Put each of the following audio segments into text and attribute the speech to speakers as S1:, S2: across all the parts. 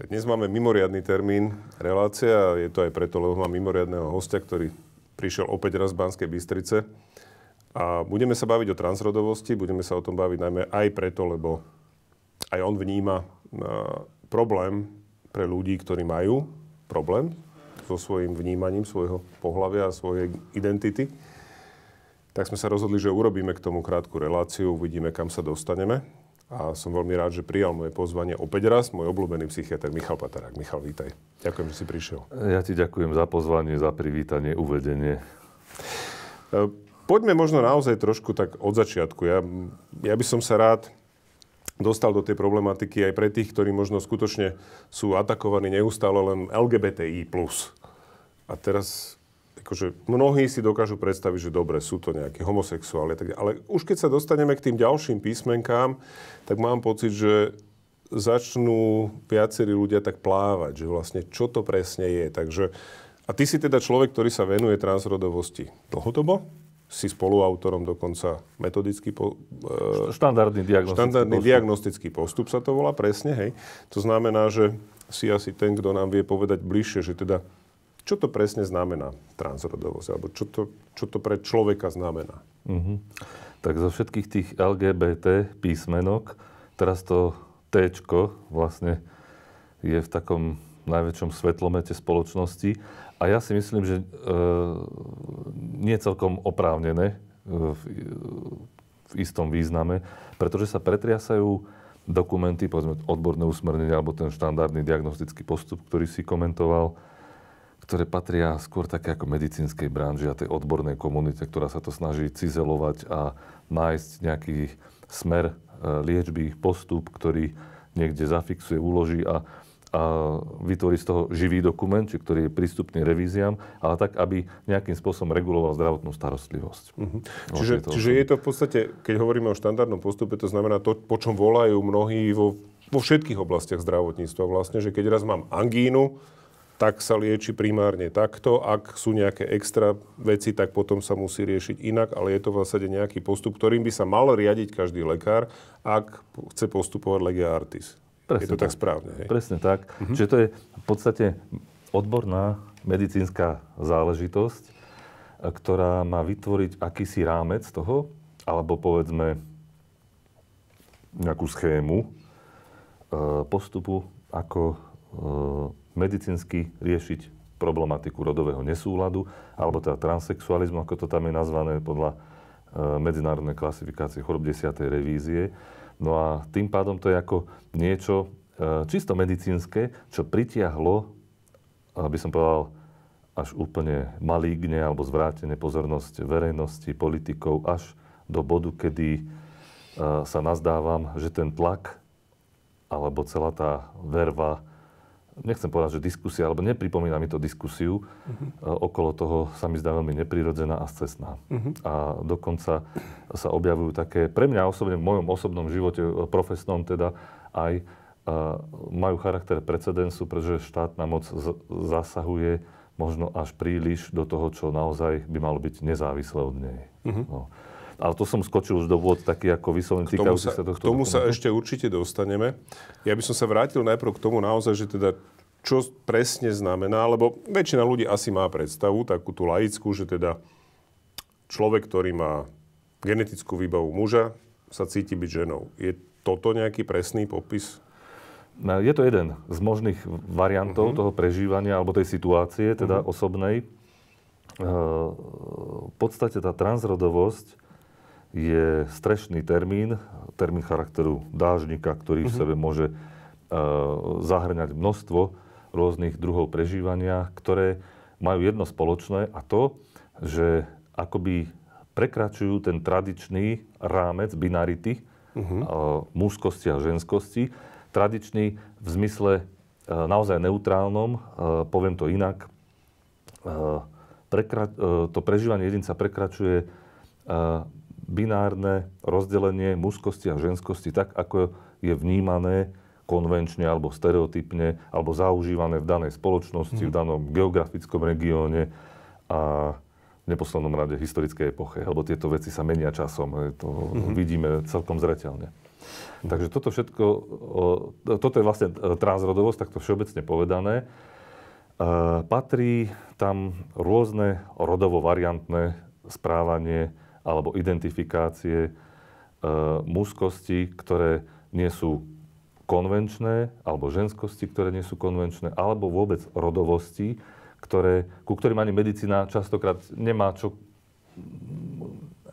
S1: Dnes máme mimoriadny termín relácia a je to aj preto, lebo mám mimoriadneho hostia, ktorý prišiel opäť raz z Banskej Bystrice. A budeme sa baviť o transrodovosti, budeme sa o tom baviť najmä aj preto, lebo aj on vníma problém pre ľudí, ktorí majú problém so svojím vnímaním svojho pohlavia a svojej identity. Tak sme sa rozhodli, že urobíme k tomu krátku reláciu, uvidíme, kam sa dostaneme. A som veľmi rád, že prijal moje pozvanie opäť raz môj obľúbený psychiatr Michal Patarák. Michal, vítaj. Ďakujem, že si prišiel.
S2: Ja ti ďakujem za pozvanie, za privítanie, uvedenie.
S1: Poďme možno naozaj trošku tak od začiatku. Ja by som sa rád dostal do tej problematiky aj pre tých, ktorí možno skutočne sú atakovaní neustále len LGBTI+. A teraz akože mnohí si dokážu predstaviť, že dobre, sú to nejakí homosexuáli, ale už keď sa dostaneme k tým ďalším písmenkám, tak mám pocit, že začnú viacerí ľudia tak plávať, že vlastne čo to presne je. Takže, a ty si teda človek, ktorý sa venuje transrodovosti dlhodobo? Si spoluautorom dokonca metodický
S2: štandardný
S1: diagnostický postup sa to volá presne, hej. To znamená, že si asi ten, kto nám vie povedať bližšie, že teda čo to presne znamená transrodovosť, alebo čo to pre človeka znamená?
S2: Tak zo všetkých tých LGBT písmenok, teraz to T-čko vlastne je v takom najväčšom svetlomete spoločnosti. A ja si myslím, že nie celkom oprávnené v istom význame, pretože sa pretriasajú dokumenty, povedzme odborné usmernenie alebo ten štandardný diagnostický postup, ktorý si komentoval, ktoré patria skôr také ako medicínskej branži a tej odbornej komunite, ktorá sa to snaží cizelovať a nájsť nejaký smer liečby, postup, ktorý niekde zafixuje, uloží a vytvorí z toho živý dokument, ktorý je prístupný revíziám, ale tak, aby nejakým spôsobom reguloval zdravotnú starostlivosť.
S1: Čiže je to v podstate, keď hovoríme o štandardnom postupe, to znamená to, po čom volajú mnohí vo všetkých oblastiach zdravotníctva vlastne, že keď raz mám angínu, tak sa lieči primárne takto. Ak sú nejaké extra veci, tak potom sa musí riešiť inak, ale je to v zásade nejaký postup, ktorým by sa mal riadiť každý lekár, ak chce postupovať lege artis.
S2: Presne
S1: je to tak správne, hej?
S2: Presne tak. Čiže to je v podstate odborná medicínska záležitosť, ktorá má vytvoriť akýsi rámec toho, alebo povedzme nejakú schému postupu, ako medicínsky riešiť problematiku rodového nesúladu, alebo teda transsexualizmu, ako to tam je nazvané podľa medzinárodnej klasifikácie chorób 10. revízie. No a tým pádom to je ako niečo čisto medicínske, čo pritiahlo, by som povedal, až úplne malígne alebo zvrátené pozornosť verejnosti, politikov, až do bodu, kedy sa nazdávam, že ten tlak alebo celá tá verva, nechcem povedať, že diskusia, alebo nepripomína mi to diskusiu, okolo toho sa mi zdá veľmi neprirodzená a scestná. A dokonca sa objavujú také, pre mňa osobne v mojom osobnom živote, profesnom teda, aj majú charakter precedensu, pretože štátna moc zasahuje možno až príliš do toho, čo naozaj by malo byť nezávislé od nej. No. Ale to som skočil už do vôd taký ako vyslovene týkajúci sa tohto.
S1: K tomu sa ešte určite dostaneme. Ja by som sa vrátil najprv k tomu naozaj, že teda čo presne znamená, lebo väčšina ľudí asi má predstavu, takú tú laickú, že teda človek, ktorý má genetickú výbavu muža, sa cíti byť ženou. Je toto nejaký presný popis?
S2: Je to jeden z možných variantov toho prežívania alebo tej situácie, teda osobnej. V podstate tá transrodovosť je strešný termín charakteru dážnika, ktorý v sebe môže zahŕňať množstvo rôznych druhov prežívania, ktoré majú jedno spoločné a to, že akoby prekračujú ten tradičný rámec binarity, mužskosti a ženskosti. Tradičný v zmysle naozaj neutrálnom, poviem to inak, to prežívanie jedinca prekračuje binárne rozdelenie mužskosti a ženskosti tak, ako je vnímané konvenčne alebo stereotypne, alebo zaužívané v danej spoločnosti, v danom geografickom regióne a v neposlednom rade historickej epoche. Lebo tieto veci sa menia časom. To vidíme celkom zreteľne. Takže toto všetko, toto je vlastne transrodovosť, takto všeobecne povedané. Patrí tam rôzne rodovo variantné správanie alebo identifikácie mužskosti, ktoré nie sú konvenčné, alebo ženskosti, ktoré nie sú konvenčné, alebo vôbec rodovosti, ku ktorým ani medicína častokrát nemá čo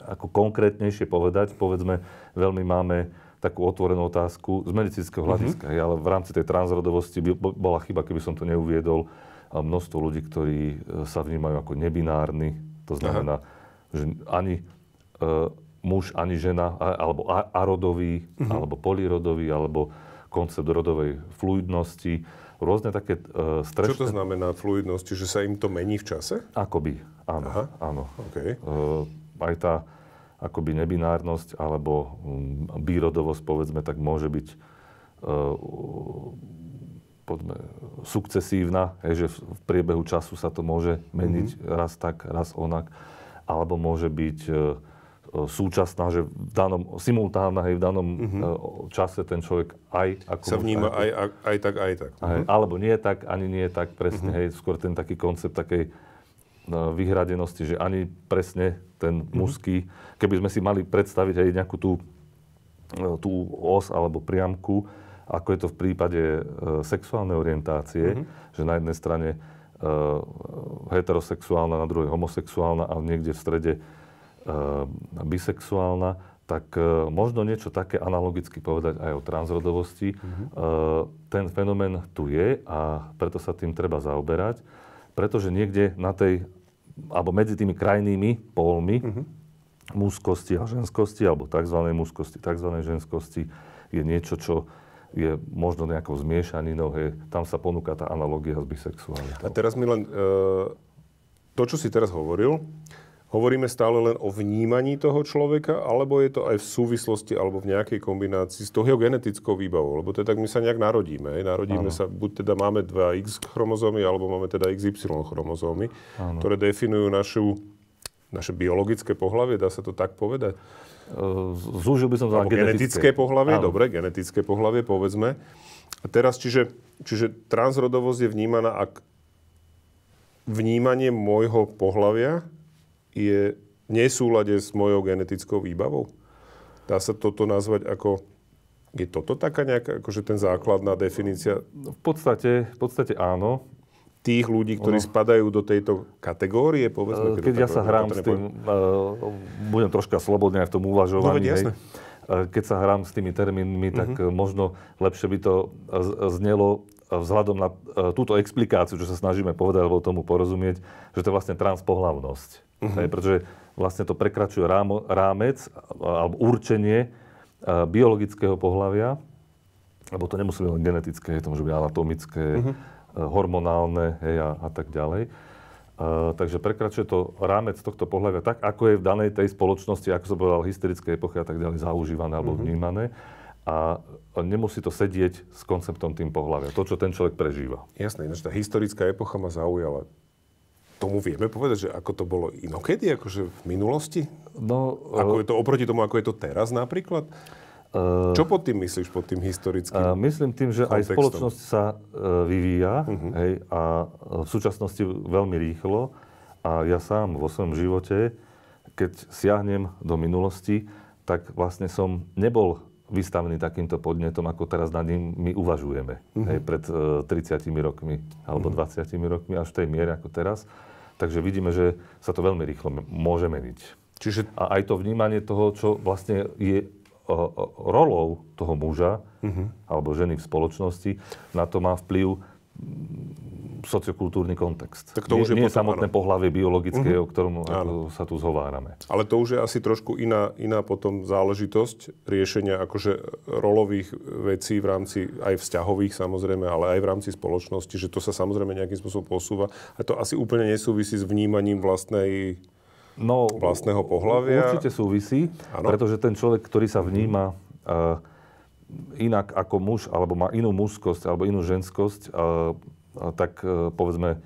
S2: ako konkrétnejšie povedať. Povedzme, veľmi máme takú otvorenú otázku z medicínskeho hľadiska, ale v rámci tej transrodovosti bola chyba, keby som to neuviedol, množstvo ľudí, ktorí sa vnímajú ako nebinárni. To znamená, že ani muž, ani žena, alebo arodový, alebo polyrodový, alebo koncept rodovej fluidnosti, rôzne také strešné...
S1: Čo to znamená fluidnosti? Že sa im to mení v čase?
S2: Akoby, áno. Áno.
S1: Okay.
S2: Aj tá akoby nebinárnosť alebo bírodovosť, povedzme, tak môže byť sukcesívna, že v priebehu času sa to môže meniť raz tak, raz onak. Alebo môže byť súčasná, že simultánna, v danom čase ten človek aj ako...
S1: Sa vníma aj tak.
S2: Alebo nie tak, ani nie tak, presne, skôr ten taký koncept takej vyhradenosti, že ani presne ten mužský, keby sme si mali predstaviť aj nejakú tú os alebo priamku, ako je to v prípade sexuálnej orientácie, že na jednej strane heterosexuálna, na druhej homosexuálna a niekde v strede bisexuálna, tak možno niečo také analogicky povedať aj o transrodovosti. Ten fenomén tu je a preto sa tým treba zaoberať, pretože niekde na tej, alebo medzi tými krajnými pólmi mužskosti a ženskosti, alebo tzv. Mužskosti, tzv. Ženskosti, je niečo, čo je možno nejakou zmiešaninou. Tam sa ponúka tá analogia s bisexualitou.
S1: A teraz mi len to, čo si teraz hovoríme stále len o vnímaní toho človeka, alebo je to aj v súvislosti, alebo v nejakej kombinácii s tou genetickou výbavou? Lebo teda my sa nejak narodíme. Narodíme sa, buď teda máme 2 X chromozómy, alebo máme teda XY chromozómy, ktoré definujú naše biologické pohlavie, dá sa to tak povedať?
S2: Zúžil by som to na
S1: genetické pohlavie, dobre, genetické pohlavie, povedzme. A teraz, čiže transrodovosť je vnímaná, ak vnímanie môjho pohlavia je v nesúlade s mojou genetickou výbavou? Dá sa toto nazvať ako... Je toto taká nejaká, akože ten základná definícia?
S2: V podstate áno.
S1: Tých ľudí, ktorí spadajú do tejto kategórie, povedzme?
S2: Keď ja sa hrám s tým, budem troška slobodne aj v tom uvažovaní. Keď sa hrám s tými termínmi, tak možno lepšie by to znelo vzhľadom na túto explikáciu, čo sa snažíme povedať, alebo tomu porozumieť, že to je vlastne transpohlavnosť. Pretože vlastne to prekračuje rámec alebo určenie biologického pohlavia, alebo to nemusí byť len genetické, to môže byť anatomické, hormonálne a tak ďalej. Takže prekračuje to rámec tohto pohlavia tak, ako je v danej tej spoločnosti, ako som povedal, historické epochy a tak ďalej, zaužívané alebo vnímané. A nemusí to sedieť s konceptom tým pohlavia. To, čo ten človek prežíva.
S1: Jasné, tá historická epocha ma zaujala. Tomu vieme povedať, že ako to bolo inokedy, akože v minulosti? Ako je to oproti tomu, ako je to teraz napríklad? Čo pod tým myslíš, pod tým historickým
S2: Myslím tým, že
S1: kontextom?
S2: Aj spoločnosť sa vyvíja a v súčasnosti veľmi rýchlo. A ja sám vo svojom živote, keď siahnem do minulosti, tak vlastne som nebol vystavený takýmto podnetom, ako teraz nad ním my uvažujeme. Pred 30 rokmi alebo 20 rokmi, až v tej miere ako teraz. Takže vidíme, že sa to veľmi rýchlo môže meniť. A aj to vnímanie toho, čo vlastne je rolou toho muža alebo ženy v spoločnosti, na to má vplyv sociokultúrny kontext. Tak to už nie je samotné pohlavie biologické, o ktorom sa tu zhovárame.
S1: Ale to už je asi trošku iná potom záležitosť riešenia akože rolových vecí v rámci aj vzťahových samozrejme, ale aj v rámci spoločnosti, že to sa samozrejme nejakým spôsobom posúva. A to asi úplne nesúvisí s vnímaním vlastného pohlavia.
S2: Určite súvisí, pretože ten človek, ktorý sa vníma inak ako muž, alebo má inú mužskosť, alebo inú ženskosť, tak povedzme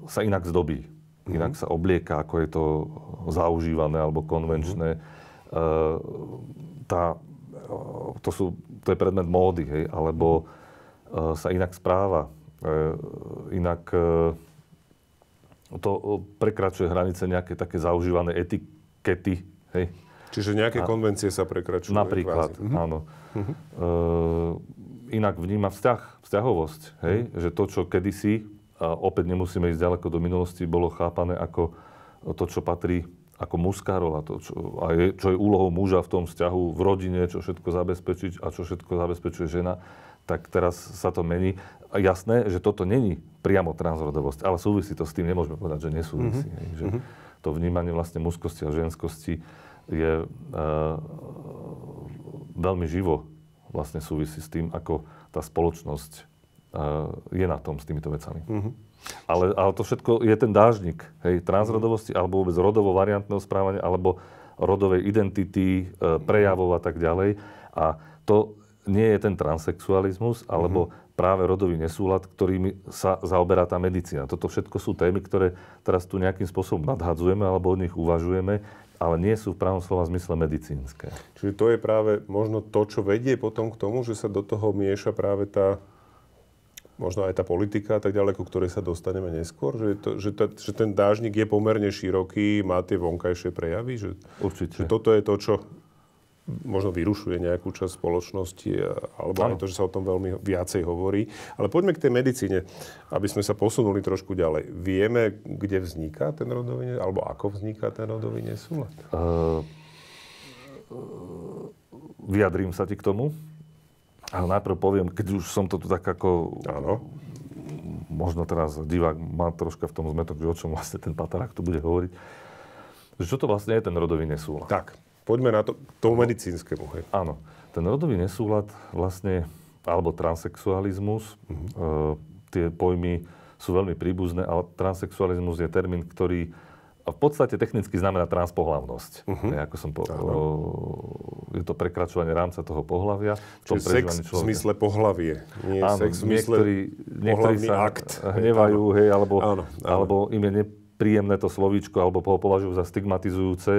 S2: sa inak zdobí. Inak sa oblieka, ako je to zaužívané alebo konvenčné. Tá to je predmet módy, hej, alebo sa inak správa, inak to prekračuje hranice nejaké také zaužívané etikety, hej.
S1: Čiže nejaké konvencie sa prekračujú.
S2: Napríklad, áno. Inak vníma vzťahovosť, hej, že to, čo kedysi, a opäť nemusíme ísť ďaleko do minulosti, bolo chápané ako to, čo patrí ako mužská rola, čo je úlohou muža v tom vzťahu, v rodine, čo všetko zabezpečiť a čo všetko zabezpečuje žena, tak teraz sa to mení. Jasné, že toto není priamo transrodovosť, ale súvisí to s tým, nemôžeme povedať, že nesúvisí. Že to vnímanie vlastne mužskosti a ženskosti je veľmi živo vlastne súvisí s tým, ako tá spoločnosť je na tom s týmito vecami. Ale to všetko je ten dážnik, hej, transrodovosti alebo vôbec rodovo variantného správania alebo rodovej identity, prejavov a tak ďalej. A to nie je ten transsexualizmus alebo práve rodový nesúlad, ktorými sa zaoberá tá medicína. Toto všetko sú témy, ktoré teraz tu nejakým spôsobom nadhadzujeme alebo o nich uvažujeme, ale nie sú v pravom slova zmysle medicínske.
S1: Čiže to je práve možno to, čo vedie potom k tomu, že sa do toho mieša práve tá možno aj tá politika a tak ďalej, ku ktorej sa dostaneme neskôr? Že ten dážnik je pomerne široký, má tie vonkajšie prejavy?
S2: Určite.
S1: Že toto je to, čo možno vyrušuje nejakú časť spoločnosti, alebo aj to, že sa o tom veľmi viacej hovorí. Ale poďme k tej medicíne, aby sme sa posunuli trošku ďalej. Vieme, kde vzniká ten rodový nesúlad, alebo ako vzniká ten rodový nesúlad?
S2: Vyjadrím sa ti k tomu. Ale najprv poviem, keď už som to tu tak ako...
S1: Áno.
S2: Možno teraz divák má troška v tom zmetok, že o čom vlastne ten patarák tu bude hovoriť. Že čo to vlastne je ten rodový nesúlad?
S1: Tak, poďme na to, tomu medicínskemu. Hej.
S2: Áno. Ten rodový nesúlad vlastne, alebo transsexualizmus, tie pojmy sú veľmi príbuzné, ale transsexualizmus je termín, ktorý v podstate technicky znamená transpohlavnosť. Ako som je to prekračovanie rámca toho pohlavia.
S1: Čiže sex v zmysle pohlavie. Nie
S2: áno,
S1: sex v zmysle
S2: niektorí sa
S1: akt.
S2: hnevajú, hej, alebo im je nepríjemné to slovíčko, alebo ho považujú za stigmatizujúce,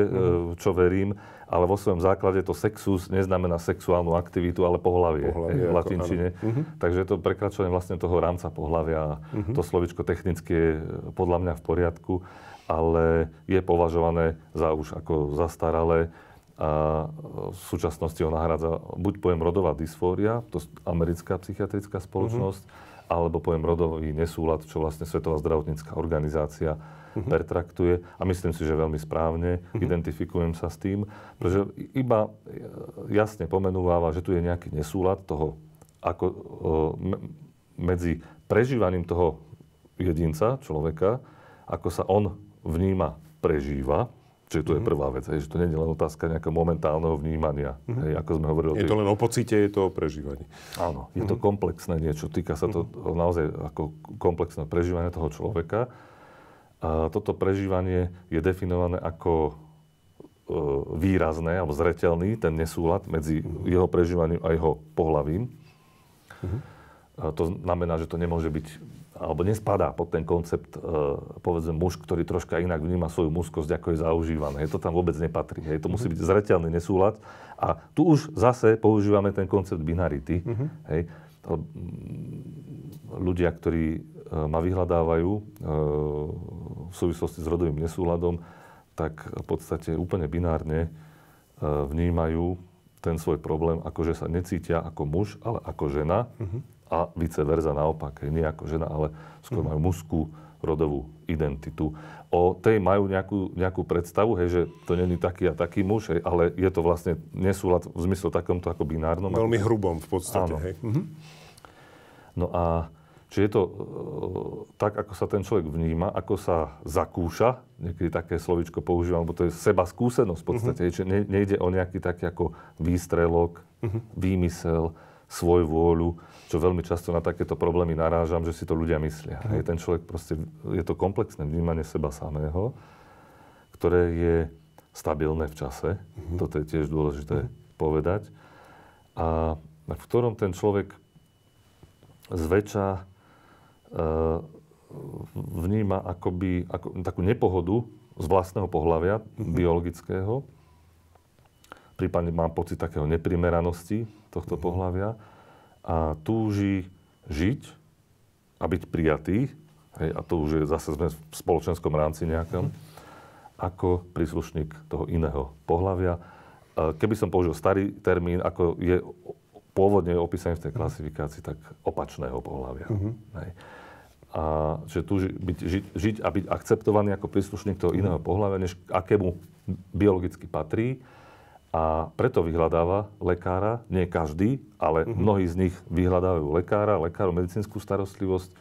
S2: čo verím. Ale vo svojom základe to sexus neznamená sexuálnu aktivitu, ale pohlavie v latinčine. Takže je to prekračovanie vlastne toho rámca pohlavia. To slovíčko technicky je podľa mňa v poriadku, ale je považované za už ako zastaralé a v súčasnosti ho nahrádza buď pojem rodová dysfória, to je americká psychiatrická spoločnosť, alebo pojem rodový nesúlad, čo vlastne Svetová zdravotnícka organizácia pertraktuje. A myslím si, že veľmi správne identifikujem sa s tým, pretože iba jasne pomenúváva, že tu je nejaký nesúlad toho, ako medzi prežívaním toho jedinca, človeka, ako sa on vníma, prežíva. Čiže to je prvá vec, že to nie je len otázka nejakého momentálneho vnímania. Ako sme hovorili.
S1: Je to len o pocite, je to o prežívaní.
S2: Áno, je to komplexné niečo. Týka sa to naozaj ako komplexné prežívanie toho človeka. A toto prežívanie je definované ako výrazné alebo zreteľný, ten nesúlad medzi jeho prežívaním a jeho pohlavím. To znamená, že to nemôže byť alebo nespadá pod ten koncept, povedzme, muž, ktorý troška inak vníma svoju mužskosť, ako je zaužívané. To tam vôbec nepatrí. To musí byť zreteľný nesúlad. A tu už zase používame ten koncept binarity. Ľudia, ktorí ma vyhľadávajú v súvislosti s rodovým nesúladom, tak v podstate úplne binárne vnímajú ten svoj problém, ako že sa necítia ako muž, ale ako žena. A vice versa naopak. Nie ako žena, ale skôr majú mužskú rodovú identitu. O tej majú nejakú predstavu, že to není taký a taký muž, ale je to vlastne nesúlad v zmysle takomto ako binárnom.
S1: Veľmi hrubom v podstate. Hej.
S2: No a či je to tak, ako sa ten človek vníma, ako sa zakúša, niekedy také slovíčko používam, lebo to je seba skúsenosť v podstate. Čiže nejde o nejaký taký ako výstrelok, výmysel, svoj vôľu, čo veľmi často na takéto problémy narážam, že si to ľudia myslia. Ten človek proste, je to komplexné vnímanie seba samého, ktoré je stabilné v čase. Toto je tiež dôležité povedať. A v ktorom ten človek zväčša vníma ako takú nepohodu z vlastného pohlavia biologického, pri prípadne má pocit takého neprimeranosti tohto pohlavia a túži žiť a byť prijatý, hej, a to už je zase sme v spoločenskom rámci nejakom, ako príslušník toho iného pohlavia. Keby som použil starý termín, ako je pôvodne opísaný v tej klasifikácii, tak opačného pohlavia. Hej. A že túži žiť a byť akceptovaný ako príslušník toho iného pohlavia, než akému biologicky patrí. A preto vyhľadáva lekára, nie každý, ale mnohí z nich vyhľadávajú lekárov, medicínsku starostlivosť,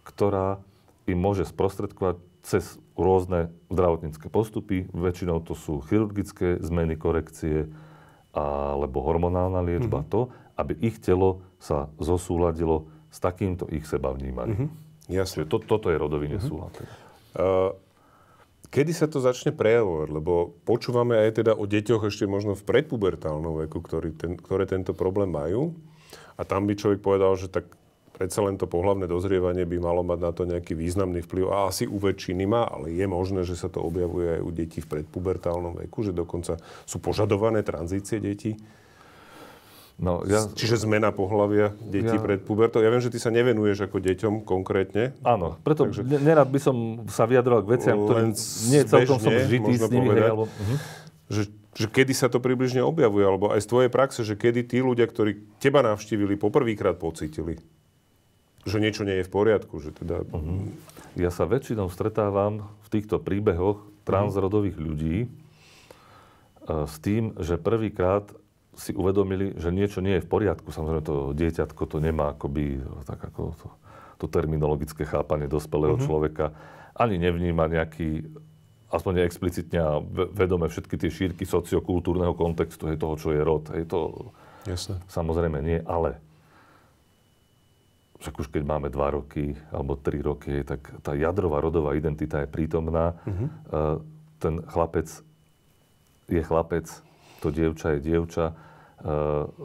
S2: ktorá im môže sprostredkovať cez rôzne zdravotnícke postupy. Väčšinou to sú chirurgické zmeny, korekcie alebo hormonálna liečba. To, aby ich telo sa zosúladilo s takýmto ich sebavnímaním.
S1: Jasne.
S2: Toto je rodový nesúlad.
S1: Kedy sa to začne prejavovať? Lebo počúvame aj teda o deťoch ešte možno v predpubertálnom veku, ktoré tento problém majú. A tam by človek povedal, že tak predsa len to pohlavné dozrievanie by malo mať na to nejaký významný vplyv. A asi u väčšiny má, ale je možné, že sa to objavuje aj u detí v predpubertálnom veku, že dokonca sú požadované tranzície detí.
S2: No,
S1: Čiže zmena pohlavia detí pred pubertou. Ja viem, že ty sa nevenuješ ako deťom konkrétne.
S2: Áno, preto nerad by som sa vyjadroval k veciam, ktorým nie celkom som žitý s nimi. Že kedy sa to približne objavuje, alebo aj z tvojej praxe, že kedy tí ľudia, ktorí teba navštívili, poprvýkrát pocítili, že niečo nie je v poriadku. Že teda... Ja sa väčšinou stretávam v týchto príbehoch transrodových ľudí s tým, že prvýkrát si uvedomili, že niečo nie je v poriadku. Samozrejme, to dieťatko to nemá akoby tak ako to terminologické chápanie dospelého človeka. Ani nevníma nejaký, aspoň neexplicitne a vedome všetky tie šírky sociokultúrneho kontextu, toho, čo je rod. To samozrejme nie, ale však už keď máme 2 roky alebo 3 roky, tak tá jadrová rodová identita je prítomná. Ten chlapec je chlapec, to dievča je dievča,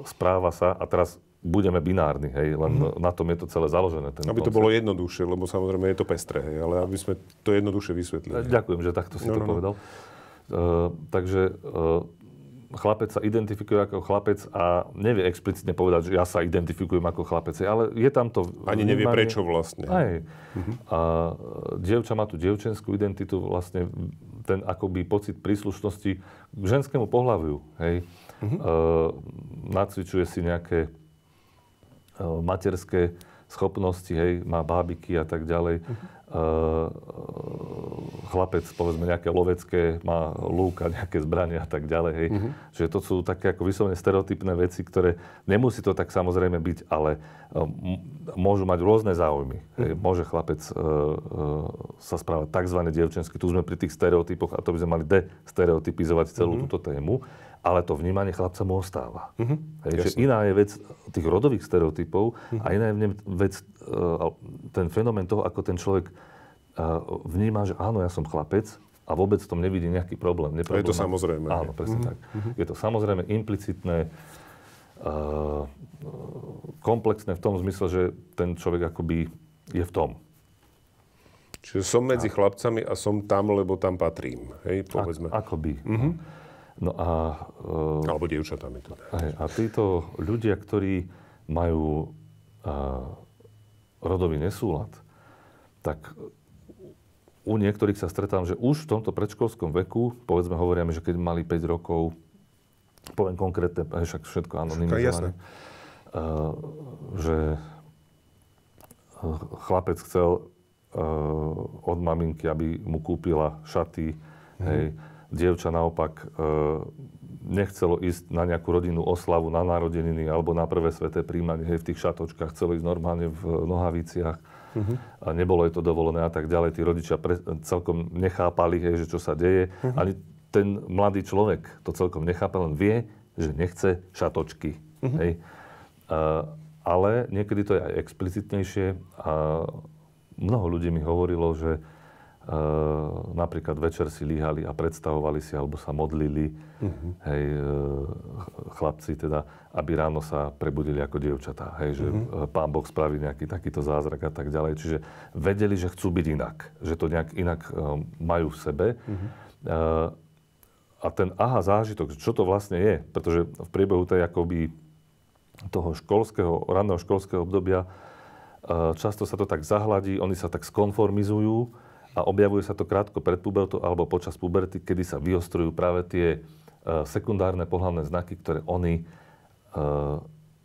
S2: správa sa a teraz budeme binárni, hej, len na tom je to celé založené.
S1: Aby to bolo jednoduchšie, lebo samozrejme je to pestré, hej, ale aby sme to jednoduchšie vysvetlili.
S2: Ďakujem, že takto si to povedal. Takže chlapec sa identifikuje ako chlapec a nevie explicitne povedať, že ja sa identifikujem ako chlapec, ale je tam to...
S1: Ani nevie prečo vlastne.
S2: Aj. A dievča má tú dievčenskú identitu, vlastne ten akoby pocit príslušnosti k ženskému pohlaviu, hej. Nacvičuje si nejaké materské schopnosti, hej, má bábiky a tak ďalej. Chlapec, povedzme, nejaké lovecké, má lúk a nejaké zbrania a tak ďalej, hej. Že to sú také ako vyslovene stereotypné veci, ktoré nemusí to tak samozrejme byť, ale môžu mať rôzne záujmy. Hej. Môže chlapec sa správať takzvané dievčensky. Tu sme pri tých stereotypoch a to by sme mali destereotypizovať celú túto tému. Ale to vnímanie chlapca mu ostáva. Že iná je vec tých rodových stereotypov a iná je vec, ten fenomén toho, ako ten človek vníma, že áno, ja som chlapec a vôbec v tom nevidí nejaký problém.
S1: Je to samozrejme.
S2: Áno, presne tak. Je to samozrejme implicitné, komplexné v tom zmysle, že ten človek akoby je v tom.
S1: Čiže som medzi chlapcami a som tam, lebo tam patrím. Hej, povedzme.
S2: Akoby. No a...
S1: Alebo dievčatami to.
S2: A títo ľudia, ktorí majú rodový nesúlad, tak u niektorých sa stretávam, že už v tomto predškolskom veku, povedzme, hovoríme, že keď mali 5 rokov, poviem konkrétne, však všetko anonymizované, že chlapec chcel od maminky, aby mu kúpila šaty, hej, dievča naopak nechcelo ísť na nejakú rodinnú oslavu, na narodeniny alebo na prvé sväté príjmanie, hej, v tých šatočkách, chcelo ísť normálne v nohaviciach. A nebolo je to dovolené a tak ďalej. Tí rodičia celkom nechápali, hej, že čo sa deje. Ani ten mladý človek to celkom nechápe, len vie, že nechce šatočky. Hej. Ale niekedy to je aj explicitnejšie a mnoho ľudí mi hovorilo, že napríklad večer si líhali a predstavovali si, alebo sa modlili, hej, chlapci teda, aby ráno sa prebudili ako dievčatá, hej, že Pán Boh spraví nejaký takýto zázrak a tak ďalej. Čiže vedeli, že chcú byť inak, že to nejak inak majú v sebe. A a ten zážitok, čo to vlastne je, pretože v priebehu tej akoby toho ranného školského obdobia často sa to tak zahladí, oni sa tak skonformizujú a objavuje sa to krátko pred pubertou alebo počas puberty, kedy sa vyostrujú práve tie sekundárne pohlavné znaky, ktoré oni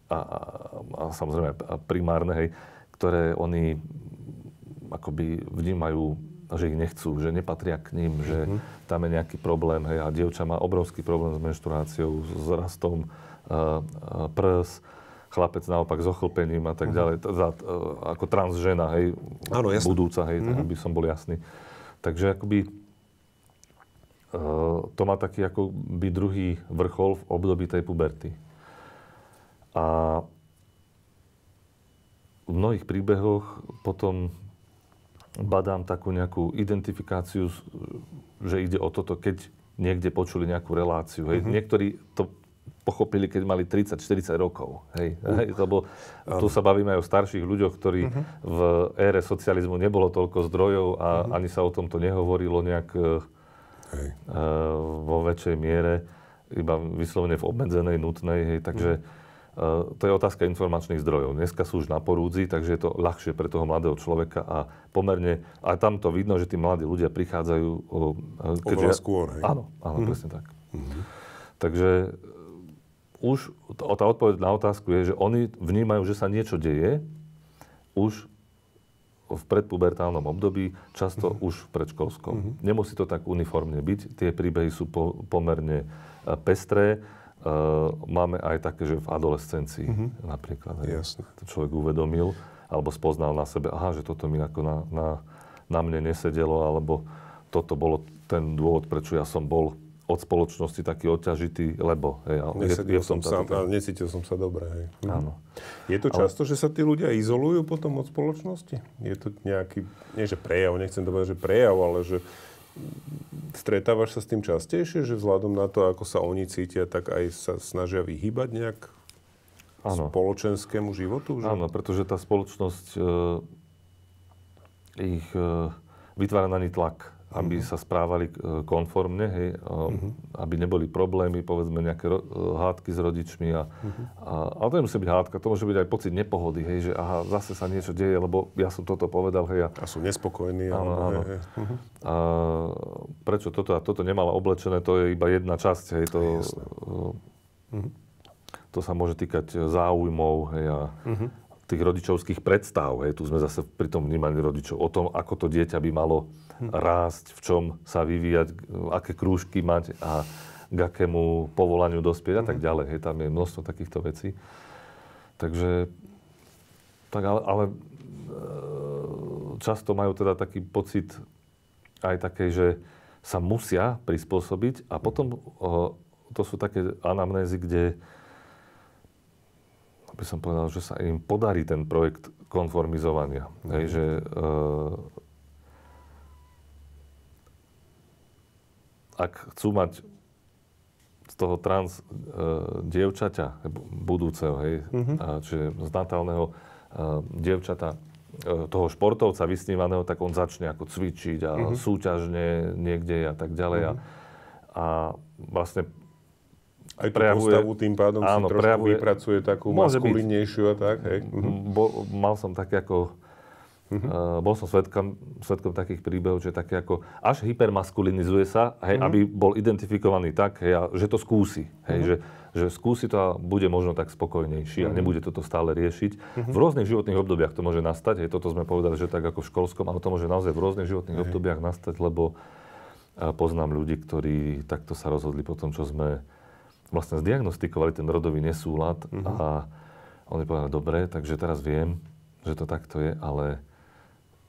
S2: a samozrejme primárne, hej, ktoré oni akoby vnímajú, že ich nechcú, že nepatria k ním, že tam je nejaký problém, hej, a dievča má obrovský problém s menštruáciou, s rastom prs, chlapec naopak s ochlpením a tak ďalej, ako trans žena, hej,
S1: áno,
S2: budúca, hej, aby som bol jasný. Takže akoby to má taký akoby druhý vrchol v období tej puberty. A v mnohých príbehoch potom badám takú nejakú identifikáciu, že ide o toto, keď niekde počuli nejakú reláciu. Hej. Niektorí to pochopili, keď mali 30-40 rokov. Hej. Lebo tu sa bavíme aj o starších ľuďoch, ktorí v ére socializmu nebolo toľko zdrojov a ani sa o tomto nehovorilo nejak vo väčšej miere, iba vyslovene v obmedzenej, nutnej. Hej. Takže to je otázka informačných zdrojov. Dneska sú už na porúdzi, takže je to ľahšie pre toho mladého človeka a pomerne, a tam to vidno, že tí mladí ľudia prichádzajú
S1: oveľa skôr, hej?
S2: Áno, presne tak. Takže už tá odpoveď na otázku je, že oni vnímajú, že sa niečo deje už v predpubertálnom období, často už v predškolskom. Nemusí to tak uniformne byť. Tie príbehy sú pomerne pestré. Máme aj také, že v adolescencii napríklad.
S1: Jasne.
S2: To človek uvedomil alebo spoznal na sebe, že toto mi ako na mne nesedelo, alebo toto bolo ten dôvod, prečo ja som bol od spoločnosti taký odťažitý, lebo
S1: necítil som sa dobre. Hej.
S2: Áno.
S1: Je to často, že sa tí ľudia izolujú potom od spoločnosti? Je to nejaký, nie že prejav, nechcem to povedať, že prejav, ale že stretávaš sa s tým častejšie, že vzhľadom na to, ako sa oni cítia, tak aj sa snažia vyhýbať nejak spoločenskému životu? Že?
S2: Áno, pretože tá spoločnosť ich vytvára na nich tlak, aby sa správali konformne, hej, aby neboli problémy, povedzme nejaké hádky s rodičmi. Ale to nemusí byť hádka, to môže byť aj pocit nepohody, hej, že zase sa niečo deje, lebo ja som toto povedal, hej.
S1: A sú nespokojní.
S2: Áno. A prečo toto nemala oblečené, to je iba jedna časť, hej, to sa môže týkať záujmov, hej, a tých rodičovských predstav, hej, tu sme zase pri tom vnímaní rodičov, o tom, ako to dieťa by malo rásť, v čom sa vyvíjať, aké krúžky mať a k akému povolaniu dospieť a tak ďalej. Hej, tam je množstvo takýchto vecí. Takže, tak ale často majú teda taký pocit aj také, že sa musia prispôsobiť a potom to sú také anamnézy, kde by som povedal, že sa im podarí ten projekt konformizovania. Hej, že ak chcú mať z toho trans dievčaťa budúceho, hej, čiže z natálneho dievčata, toho športovca vysnívaného, tak on začne ako cvičiť a súťažne niekde a tak ďalej. A vlastne
S1: aj tú postavu tým pádom si trošku vypracuje takú maskulinnejšiu a tak, hej?
S2: Mal som také ako bol som svedkom takých príbehov, že také ako až hypermaskulinizuje sa, hej, aby bol identifikovaný tak, hej, že to skúsi. Hej, že skúsi to a bude možno tak spokojnejší a nebude toto stále riešiť. V rôznych životných obdobiach to môže nastať. Hej, toto sme povedali, že tak ako v školskom, ale to môže naozaj v rôznych životných obdobiach nastať, lebo poznám ľudí, ktorí takto sa rozhodli po tom, čo sme vlastne zdiagnostikovali ten rodový nesúlad a oni povedali, dobre, takže teraz viem, že to takto je, ale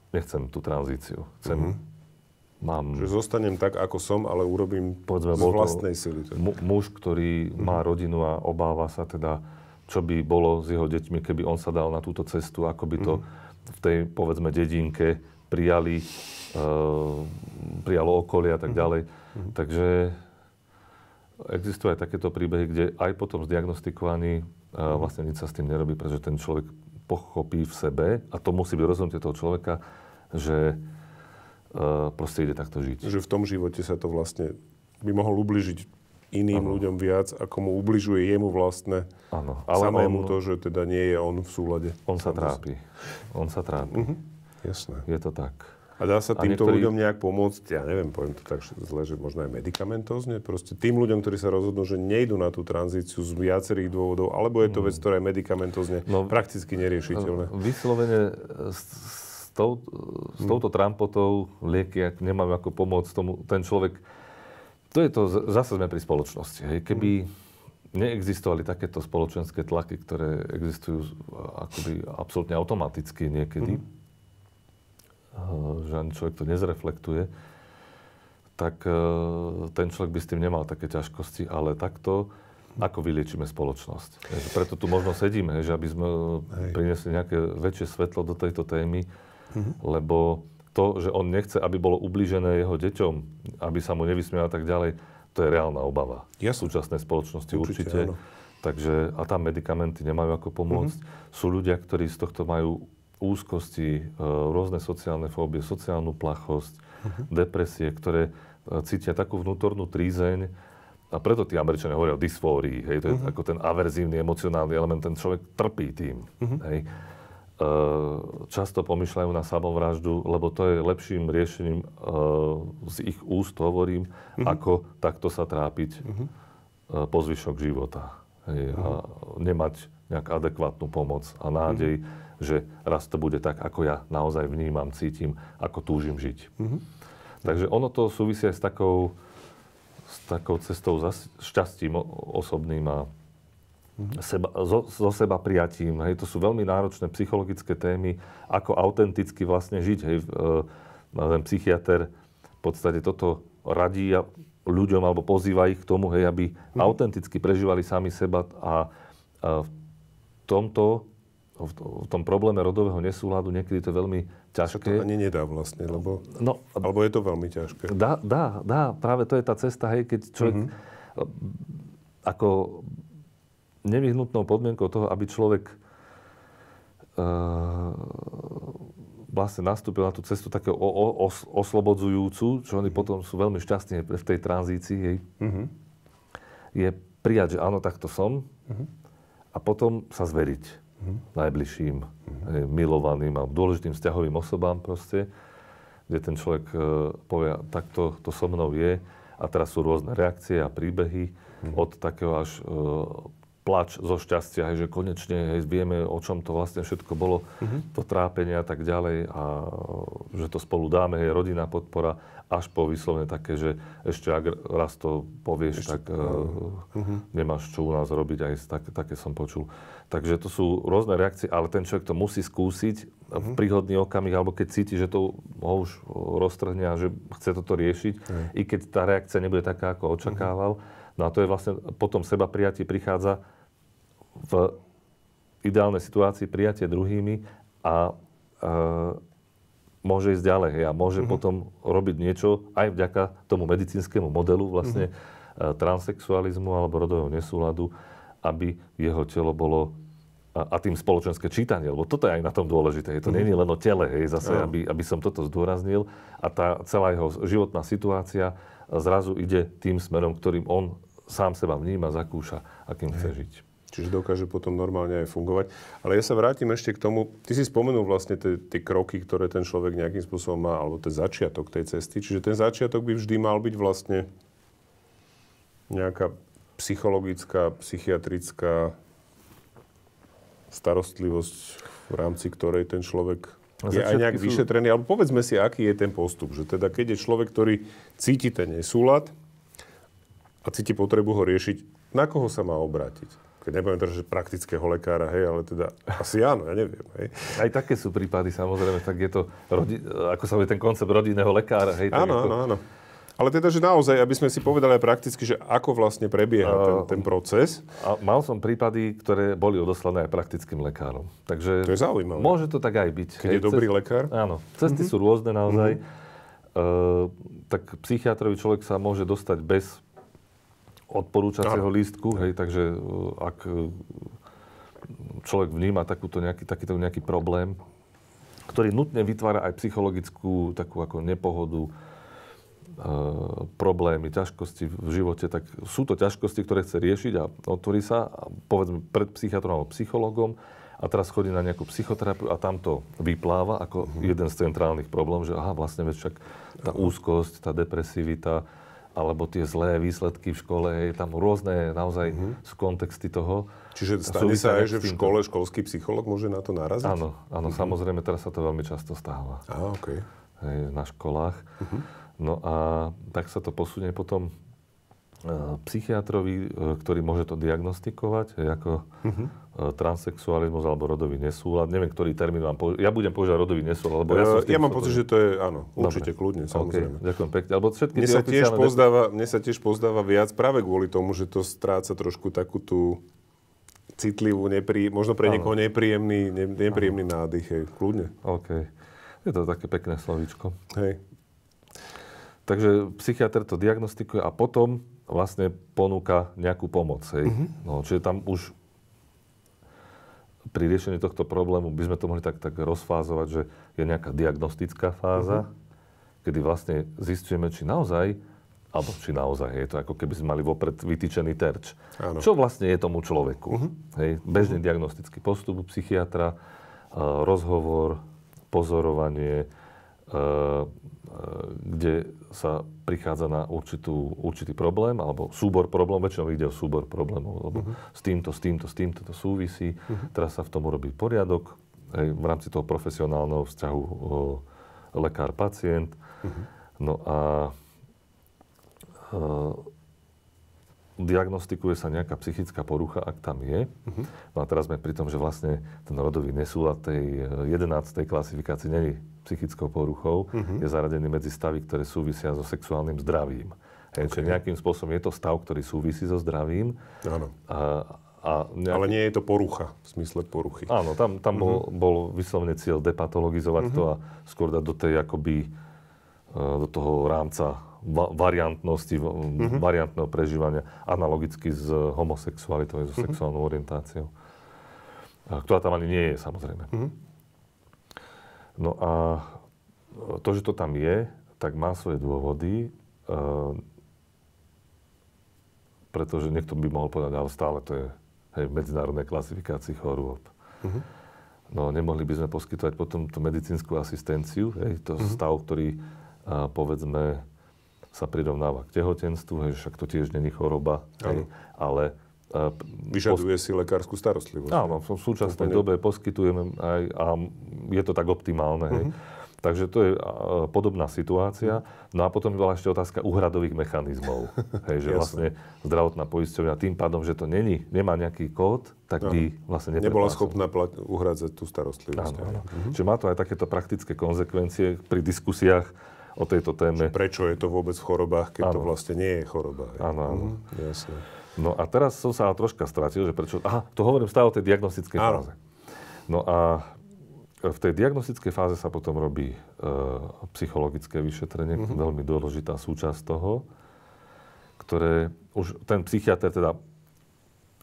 S2: nechcem tú tranzíciu.
S1: Že zostanem tak, ako som, ale urobím z vlastnej sily.
S2: Muž, ktorý má rodinu a obáva sa teda, čo by bolo s jeho deťmi, keby on sa dal na túto cestu, ako by to v tej, povedzme, dedinke prijalo okolie a tak ďalej. Takže existujú aj takéto príbehy, kde aj po tom zdiagnostikovaní vlastne nič sa s tým nerobí, pretože ten človek pochopí v sebe, a to musí byť rozhodnutie toho človeka, že proste ide takto žiť.
S1: Že v tom živote sa to vlastne by mohol ubližiť iným ľuďom viac, ako mu ubližuje jemu vlastne.
S2: Áno.
S1: Ale samému to, že teda nie je on v súlade.
S2: On sa trápi.
S1: Jasné.
S2: Je to tak.
S1: A dá sa týmto ľuďom nejak pomôcť? Ja neviem, poviem to tak zle, že možno aj medikamentózne. Proste tým ľuďom, ktorí sa rozhodnú, že nejdú na tú tranzíciu z viacerých dôvodov, alebo je to vec, ktorá je medikamentózne prakticky neriešiteľná.
S2: Vyslovene s touto trampotou lieky nemajú ako pomôcť tomu, ten človek. To je to, zase sme pri spoločnosti. Hej. Keby neexistovali takéto spoločenské tlaky, ktoré existujú akoby absolútne automaticky niekedy, že ani človek to nezreflektuje, tak ten človek by s tým nemal také ťažkosti, ale takto, ako vyliečíme spoločnosť. Preto tu možno sedíme, že aby sme priniesli nejaké väčšie svetlo do tejto témy, lebo to, že on nechce, aby bolo ublížené jeho deťom, aby sa mu nevysmial a tak ďalej, to je reálna obava. V súčasnej spoločnosti určite. Takže, a tam medikamenty nemajú ako pomôcť. Sú ľudia, ktorí z tohto majú úzkosti, rôzne sociálne fóbie, sociálnu plachosť, depresie, ktoré cítia takú vnútornú trízeň. A preto tí Američania hovoria o dysfórii. Hej, to je ako ten averzívny, emocionálny element. Ten človek trpí tým. Hej. Často pomýšľajú na samovraždu, lebo to je lepším riešením, z ich úst hovorím, ako takto sa trápiť po zvyšok života. Hej, a nemať nejak adekvátnu pomoc a nádej, že raz to bude tak, ako ja naozaj vnímam, cítim, ako túžim žiť. Takže ono to súvisí aj s takou cestou za šťastím osobným a so seba prijatím. Hej, to sú veľmi náročné psychologické témy, ako autenticky vlastne žiť. Hej, ten psychiater v podstate toto radí ľuďom alebo pozýva ich k tomu, hej, aby autenticky prežívali sami seba a v tom probléme rodového nesúladu niekedy to je veľmi ťažké.
S1: To ani nedá vlastne, lebo alebo je to veľmi ťažké.
S2: Dá. Práve to je tá cesta, hej, keď človek ako nevyhnutnou podmienkou toho, aby človek vlastne nastúpil na tú cestu takého oslobodzujúcu, čo oni potom sú veľmi šťastní v tej tranzícii, je prijať, že áno, takto som a potom sa zveriť najbližším, milovaným a dôležitým vzťahovým osobám proste, kde ten človek povie, takto to so mnou je a teraz sú rôzne reakcie a príbehy od takého až plač zo šťastia, že konečne vieme, o čom to vlastne všetko bolo, to trápenie a tak ďalej a že to spolu dáme, rodinná podpora, až po vyslovene také, že ešte ak raz to povieš, tak nemáš čo u nás robiť, aj také som počul. Takže to sú rôzne reakcie, ale ten človek to musí skúsiť v príhodný okamih, alebo keď cíti, že to ho už roztrhne a že chce toto riešiť, i keď tá reakcia nebude taká, ako očakával. No a to je vlastne potom seba prijatie prichádza v ideálnej situácii prijatie druhými a môže ísť ďalej a môže potom robiť niečo aj vďaka tomu medicínskemu modelu vlastne transsexualizmu alebo rodového nesúladu, aby jeho telo bolo a tým spoločenské čítanie, lebo toto je aj na tom dôležité. To nie je len o tele, zase, aby som toto zdôraznil a tá celá jeho životná situácia zrazu ide tým smerom, ktorým on sám seba vníma, zakúša, akým chce žiť.
S1: Čiže dokáže potom normálne aj fungovať. Ale ja sa vrátim ešte k tomu, ty si spomenul vlastne tie kroky, ktoré ten človek nejakým spôsobom má, alebo ten začiatok tej cesty. Čiže ten začiatok by vždy mal byť vlastne nejaká psychologická, psychiatrická starostlivosť, v rámci ktorej ten človek je aj nejak vyšetrený. Alebo povedzme si, aký je ten postup. Že teda keď je človek, ktorý cíti ten nesúlad a cíti potrebu ho riešiť, na koho sa má obrátiť? Keď nepoviem teda, že praktického lekára, hej, ale teda asi áno, ja neviem, hej.
S2: Aj také sú prípady, samozrejme, tak je to, ako sa vie ten koncept rodinného lekára, hej.
S1: Áno. Ale teda, že naozaj, aby sme si povedali aj prakticky, že ako vlastne prebieha ten proces.
S2: A mal som prípady, ktoré boli odoslané aj praktickým lekárom. Takže
S1: to je zaujímavé.
S2: Môže to tak aj byť.
S1: Keď je dobrý lekár?
S2: Áno. Cesty sú rôzne naozaj. Tak psychiatrovi človek sa môže dostať bez odporúčacieho lístku, hej, takže ak človek vníma takýto nejaký problém, ktorý nutne vytvára aj psychologickú takú ako nepohodu, problémy, ťažkosti v živote, tak sú to ťažkosti, ktoré chce riešiť a otvorí sa, povedzme, pred psychiatrom alebo psychológom a teraz chodí na nejakú psychoterapiu a tam to vypláva ako jeden z centrálnych problémov, že aha, vlastne však tá úzkosť, tá depresivita, alebo tie zlé výsledky v škole, je tam rôzne naozaj sú kontexty toho.
S1: Čiže stane sa aj, že v škole školský psychológ môže na to naraziť?
S2: Áno, samozrejme, teraz sa to veľmi často stáva.
S1: Aha, okej.
S2: Na školách. No a tak sa to posunie potom psychiatrovi, ktorý môže to diagnostikovať ako transsexualizmus alebo rodový nesúlad. Neviem, ktorý termín vám použiť. Ja budem používať rodový nesúlad, lebo
S1: ja mám pocit, že to je, áno, určite kľudne, samozrejme.
S2: Okay, ďakujem pekne. Alebo všetky
S1: mne sa tiež pozdáva viac práve kvôli tomu, že to stráca trošku takú tú citlivú, možno pre niekoho nepríjemný nádych. Hej, kľudne.
S2: OK. Je to také pekné slovíčko.
S1: Hej.
S2: Takže psychiatr to diagnostikuje a potom vlastne ponúka nejakú pomoc. Hej. No, čiže tam už pri riešení tohto problému by sme to mohli tak rozfázovať, že je nejaká diagnostická fáza, kedy vlastne zistujeme, či naozaj je to ako keby sme mali vopred vytýčený terč. Áno. Čo vlastne je tomu človeku. Hej. Bežný diagnostický postup psychiatra, rozhovor, pozorovanie, kde sa prichádza na určitý problém, alebo súbor problémov, väčšinou ide o súbor problémov, lebo s týmto to súvisí. Teraz sa v tom urobí poriadok, aj v rámci toho profesionálneho vzťahu lekár-pacient. No a diagnostikuje sa nejaká psychická porucha, ak tam je. No a teraz sme pri tom, že vlastne ten rodový nesúlad tej 11. klasifikácii není psychickou poruchou, je zaradený medzi stavy, ktoré súvisia so sexuálnym zdravím. Čiže nejakým spôsobom je to stav, ktorý súvisí so zdravím.
S1: Áno. Ale nie je to porucha, v smysle poruchy.
S2: Áno, tam bol vyslovene cieľ depatologizovať to a skôr dať do tej akoby, do toho rámca variantnosti, variantného prežívania, analogicky s homosexualitou, so sexuálnou orientáciou. Ktorá tam ani nie je, samozrejme. No a to, že to tam je, tak má svoje dôvody, pretože niekto by mohol povedať, ale stále to je v medzinárodnej klasifikácii chorôb. No nemohli by sme poskytovať potom tú medicínsku asistenciu, to stav, ktorý povedzme sa prirovnáva k tehotenstvu, však to tiež není choroba, ale
S1: vyžaduje si lekárskú starostlivosť.
S2: Áno, v súčasnej dobe poskytujeme aj, a je to tak optimálne. Takže to je podobná situácia. No a potom bola ešte otázka úhradových mechanizmov. Že vlastne zdravotná poisťovňa tým pádom, že to nemá nejaký kód, tak by vlastne
S1: nebola schopná uhradzať tú starostlivosť.
S2: Áno. Čiže má to aj takéto praktické konzekvencie pri diskusiách o tejto téme.
S1: Prečo je to vôbec v chorobách, keď to vlastne nie je choroba.
S2: Áno.
S1: Jasne.
S2: No a teraz som sa troška stratil, že prečo... to hovorím stále o tej diagnostickej fáze. No a v tej diagnostickej fáze sa potom robí psychologické vyšetrenie, veľmi dôležitá súčasť toho, ktoré už ten psychiatr teda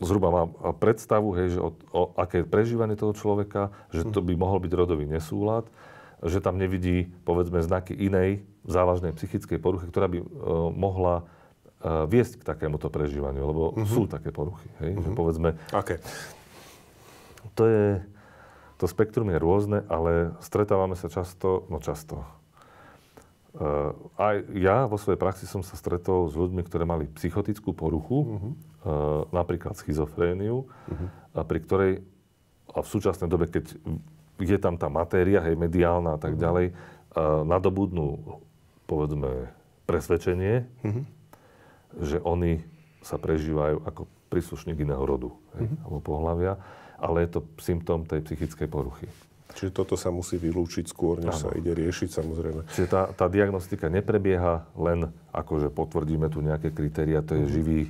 S2: zhruba má predstavu, že o aké prežívanie toho človeka, že to by mohol byť rodový nesúlad, že tam nevidí, povedzme, znaky inej závažnej psychickej poruchy, ktorá by mohla viesť k takémuto prežívaniu, lebo sú také poruchy. Že povedzme, to spektrum je rôzne, ale stretávame sa často. Aj ja vo svojej praxi som sa stretol s ľuďmi, ktorí mali psychotickú poruchu, napríklad schizofréniu, pri ktorej a v súčasnej dobe, keď je tam tá matéria, mediálna a tak ďalej, nadobudnú, povedzme, presvedčenie, že oni sa prežívajú ako príslušník iného rodu, alebo pohlavia, ale je to symptóm tej psychickej poruchy.
S1: Čiže toto sa musí vylúčiť skôr, než sa ide riešiť, samozrejme.
S2: Čiže tá diagnostika neprebieha len ako, že potvrdíme tu nejaké kritériá, to je živý,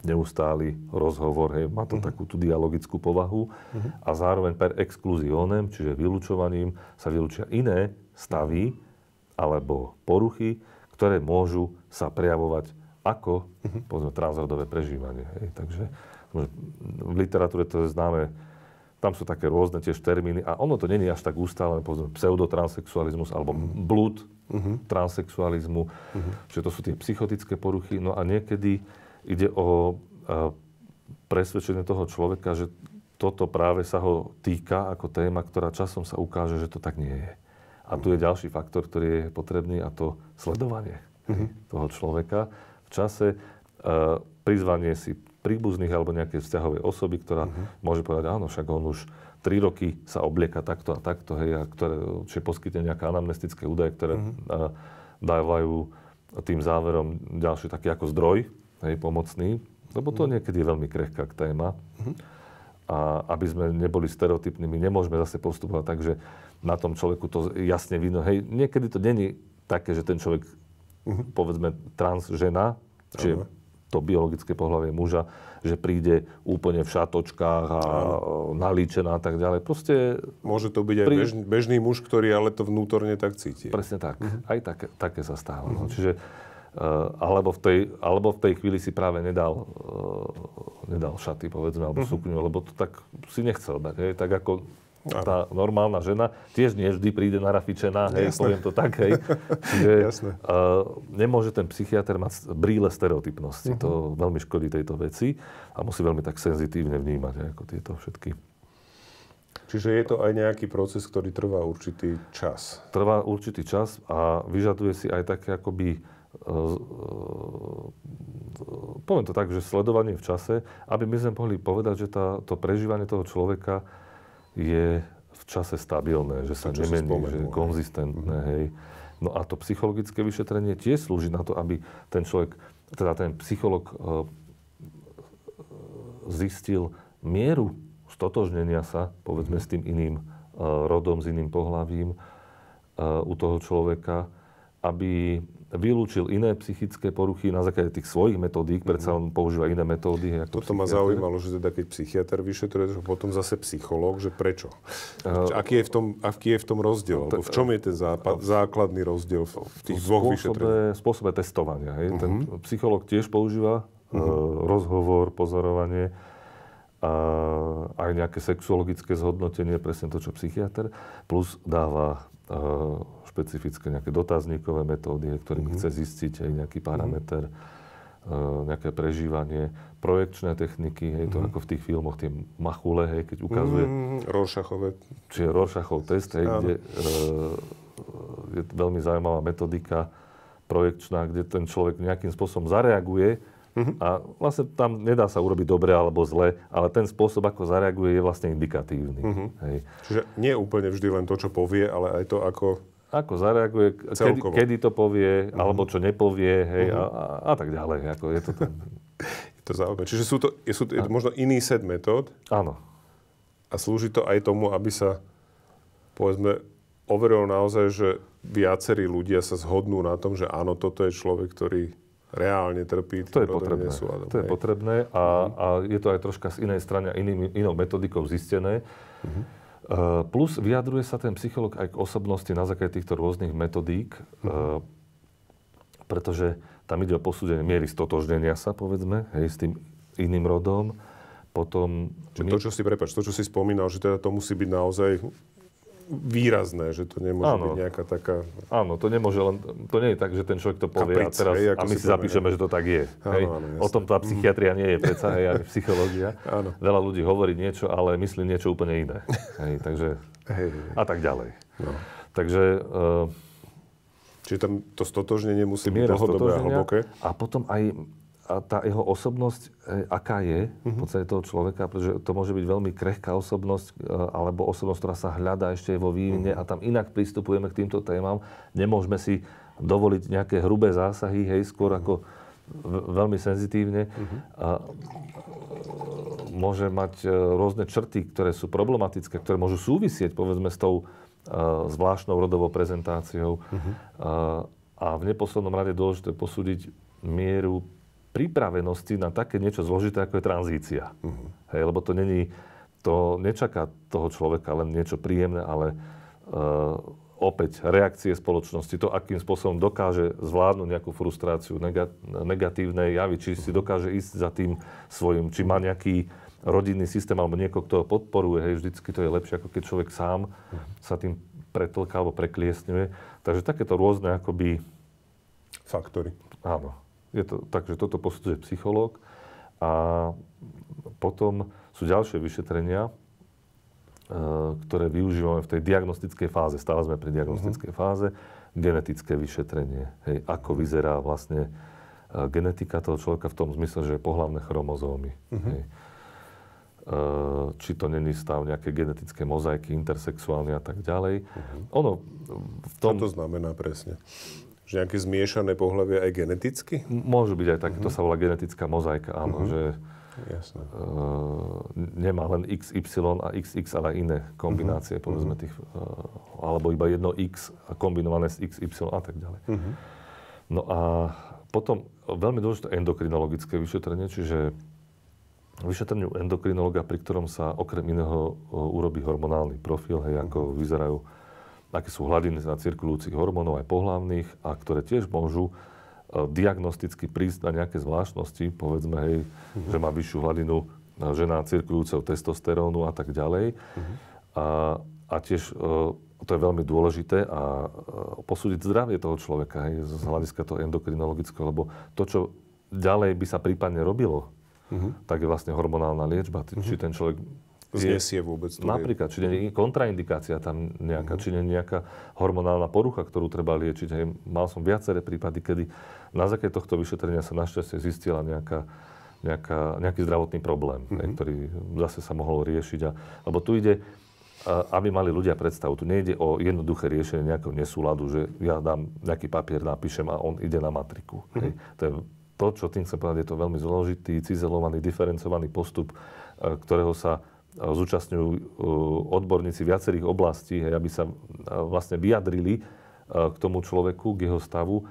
S2: neustály rozhovor, má to takú tú dialogickú povahu a zároveň per exclusionem, čiže vylúčovaním, sa vylúčia iné stavy alebo poruchy, ktoré môžu sa prejavovať ako povedzme, transrodové prežívanie. Takže v literatúre to je známe tam sú také rôzne tiež termíny a ono to není až tak ustálené, povedzme pseudotransexualizmus alebo blúd transsexualizmu, že to sú tie psychotické poruchy. No a niekedy ide o presvedčenie toho človeka, že toto práve sa ho týka ako téma, ktorá časom sa ukáže, že to tak nie je. A tu je ďalší faktor, ktorý je potrebný, a to sledovanie toho človeka v čase, prizvanie si príbuzných alebo nejaké vzťahové osoby, ktorá môže povedať, áno, však on už 3 roky sa oblieka takto a takto, hej, a čiže poskytne nejaké anamnestické údaje, ktoré dávajú tým záverom ďalší taký ako zdroj, hej, pomocný, lebo to niekedy je veľmi krehká téma. A aby sme neboli stereotypní, my nemôžeme zase postupovať tak, že na tom človeku to jasne vidno. Hej, niekedy to není také, že ten človek, povedzme, trans žena, čiže to biologické pohlavie muža, že príde úplne v šatočkách a nalíčená a tak ďalej. Proste...
S1: Môže to byť aj bežný muž, ktorý ale to vnútorne tak cíti.
S2: Presne tak. Aj také sa stáva. No. Čiže, alebo v tej chvíli si práve nedal šaty, povedzme, alebo sukňu, lebo to tak si nechcel dať. Hej. Tak ako tá normálna žena tiež nie vždy príde narafičená, hej, poviem to tak, hej. Čiže nemôže ten psychiater mať brýle stereotypnosti. To veľmi škodí tejto veci a musí veľmi tak senzitívne vnímať, hej, ako tieto všetky.
S1: Čiže je to aj nejaký proces, ktorý trvá určitý čas. Trvá určitý čas
S2: a vyžaduje si aj také akoby poviem to tak, že sledovanie v čase, aby my sme mohli povedať, že to prežívanie toho človeka je v čase stabilné, že sa nemení, že je konzistentné. Hej. No a to psychologické vyšetrenie tiež slúži na to, aby ten človek, teda ten psycholog zistil mieru stotožnenia sa, povedzme, s tým iným rodom, s iným pohlavím u toho človeka, aby vylúčil iné psychické poruchy na základe tých svojich metodík, predsa on používa iné metódy.
S1: Toto ma zaujímalo, že teda keď psychiatr vyšetruje, že potom zase psychológ, že prečo? Aký je v tom rozdiel? Alebo v čom je ten základný rozdiel v tých dvoch vyšetreniach?
S2: Spôsobe testovania. Hej. Ten psychológ tiež používa rozhovor, pozorovanie a aj nejaké sexuologické zhodnotenie, presne to, čo psychiatr, plus dáva špecifické nejaké dotazníkové metódy, ktorými chce zistiť aj nejaký parameter, nejaké prežívanie, projekčné techniky, hej, to ako v tých filmoch, tie machule, hej, keď ukazuje...
S1: Rorschachové.
S2: Čiže Rorschachov test, hej, kde je veľmi zaujímavá metodika projekčná, kde ten človek nejakým spôsobom zareaguje a vlastne tam nedá sa urobiť dobre alebo zle, ale ten spôsob, ako zareaguje, je vlastne indikatívny. Hej. Čiže
S1: nie úplne vždy len to, čo povie, ale aj to,
S2: ako zareaguje, kedy to povie, alebo čo nepovie, hej, a tak ďalej. Ako je to ten...
S1: Je to zaujímavé. Čiže sú to možno iný set metód.
S2: Áno.
S1: A slúži to aj tomu, aby sa, povedzme, overilo naozaj, že viacerí ľudia sa zhodnú na tom, že áno, toto je človek, ktorý reálne trpí tým rodovým nesúladom.
S2: To je potrebné a je to aj troška z inej strany a inou metodikou zistené. Plus vyjadruje sa ten psychológ aj k osobnosti na základe týchto rôznych metodík, pretože tam ide o posúdenie miery stotožnenia sa, povedzme, hej, s tým iným rodom. Potom...
S1: To, čo si spomínal, že teda to musí byť naozaj výrazné, že to nemôže byť nejaká taká...
S2: Áno, to nemôže len... To nie je tak, že ten človek to povie a teraz... A my si zapíšeme, že to tak je. Hej. Áno, o tom tá psychiatria nie je predsa, hej, ani psychológia.
S1: Áno.
S2: Veľa ľudí hovorí niečo, ale myslí niečo úplne iné. Hej, takže... A tak ďalej. No. Takže...
S1: Čiže tam to stotožnenie musí byť dlhodobé a hlboké.
S2: A potom aj tá jeho osobnosť, aká je v podstate toho človeka, pretože to môže byť veľmi krehká osobnosť, alebo osobnosť, ktorá sa hľadá ešte vo vývine a tam inak pristupujeme k týmto témam. Nemôžeme si dovoliť nejaké hrubé zásahy, hej, skôr ako veľmi senzitívne. A môže mať rôzne črty, ktoré sú problematické, ktoré môžu súvisieť, povedzme, s tou zvláštnou rodovou prezentáciou. A v neposlednom rade je dôležité posúdiť mieru pripravenosti na také niečo zložité, ako je tranzícia. Hej, lebo to nečaká toho človeka len niečo príjemné, ale opäť reakcie spoločnosti, to, akým spôsobom dokáže zvládnuť nejakú frustráciu, negatívne javy, či si dokáže ísť za tým svojim, či má nejaký rodinný systém alebo niekoho, kto ho podporuje. Hej, vždycky to je lepšie, ako keď človek sám sa tým pretlká alebo prekliesňuje. Takže takéto rôzne akoby...
S1: Faktory.
S2: Áno. Takže toto posudzuje psychológ. A potom sú ďalšie vyšetrenia, ktoré využívame v tej diagnostickej fáze. Stále sme pri diagnostickej fáze. Genetické vyšetrenie. Hej, ako vyzerá vlastne genetika toho človeka v tom zmysle, že je pohlavné chromozómy. Hej. Či to není stav nejaké genetické mozaiky, intersexuálne a tak ďalej. Ono v tom...
S1: Čo to znamená presne? Že nejaké zmiešané pohlavie aj geneticky?
S2: Môžu byť aj tak, to sa volá genetická mozaika, áno, že nemá len XY a XX, ale aj iné kombinácie, povedzme tých, alebo iba jedno X kombinované s XY a tak ďalej. No a potom veľmi dôležité endokrinologické vyšetrenie, čiže vyšetreniu endokrinológa, pri ktorom sa okrem iného urobí hormonálny profil, hej, ako vyzerajú, aké sú hladiny na cirkulujúcich hormónov aj pohlavných a ktoré tiež môžu diagnosticky prísť na nejaké zvláštnosti, povedzme, hej, že má vyššiu hladinu žena cirkulujúceho testosterónu a tak ďalej. A tiež to je veľmi dôležité a posúdiť zdravie toho človeka, hej, z hľadiska toho endokrinologického, lebo to, čo ďalej by sa prípadne robilo, tak je vlastne hormonálna liečba. Či ten človek
S1: znesie vôbec to.
S2: Napríklad, či nie je kontraindikácia tam nejaká, či nie je nejaká hormonálna porucha, ktorú treba liečiť. Hej. Mal som viaceré prípady, kedy na základe tohto vyšetrenia sa našťastie zistila nejaký zdravotný problém, ktorý zase sa mohol riešiť. Lebo tu ide, aby mali ľudia predstavu, tu nejde o jednoduché riešenie nejakého nesúladu, že ja dám nejaký papier, napíšem a on ide na matriku. Hej. To, čo tým chcem povedať, je to veľmi zložitý, cizelovaný, diferencovaný postup, ktorého sa zúčastňujú odborníci viacerých oblastí, hej, aby sa vlastne vyjadrili k tomu človeku, k jeho stavu.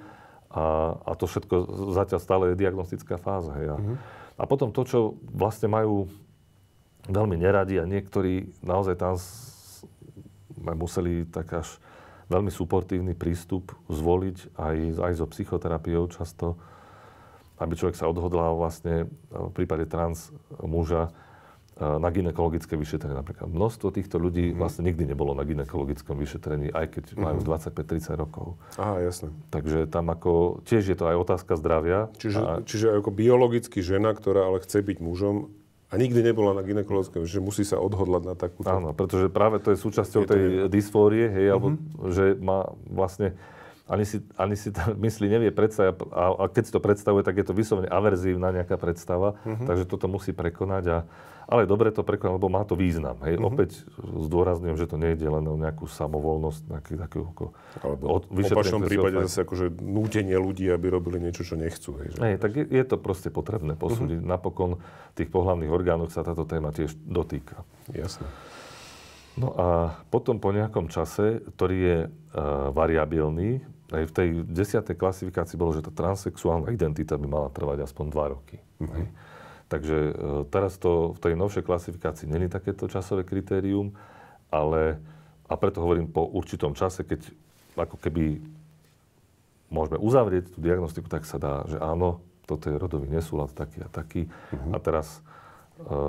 S2: A to všetko zatiaľ stále je diagnostická fáza. Hej. A potom to, čo vlastne majú veľmi neradi a niektorí naozaj tam museli tak až veľmi suportívny prístup zvoliť aj so psychoterapiou často, aby človek sa odhodlal vlastne v prípade trans muža na gynekologické vyšetrenie napríklad. Množstvo týchto ľudí vlastne nikdy nebolo na gynekologickom vyšetrení, aj keď majú 25-30 rokov.
S1: Aha, jasné.
S2: Takže tam ako, tiež je to aj otázka zdravia.
S1: Čiže ako biologicky žena, ktorá ale chce byť mužom a nikdy nebola na gynekologickom, že musí sa odhodlať na takúto...
S2: Áno, pretože práve to je súčasťou tej dysfórie, hej, alebo že má vlastne... Ani si to myslí nevie predstaviť a keď si to predstavuje, tak je to vyslovene averzívna nejaká predstava, takže toto musí prekonať. Ale dobre to prekonať, lebo má to význam. Hej. Opäť zdôrazňujem, že to nie je len o nejakú samovolnosť, takého
S1: alebo v opačnom prípade zase akože nútenie ľudí, aby robili niečo, čo nechcú.
S2: Hej, tak je to proste potrebné posúdiť. Napokon v tých pohlavných orgánoch sa táto téma tiež dotýka.
S1: Jasné.
S2: No a potom po nejakom čase, ktorý je variabilný, aj v tej 10. klasifikácii bolo, že tá transsexuálna identita by mala trvať aspoň 2 roky. Takže teraz to v tej novšej klasifikácii není takéto časové kritérium, a preto hovorím po určitom čase, keď ako keby môžeme uzavrieť tú diagnostiku, tak sa dá, že áno, toto je rodový nesúlad taký a taký. A teraz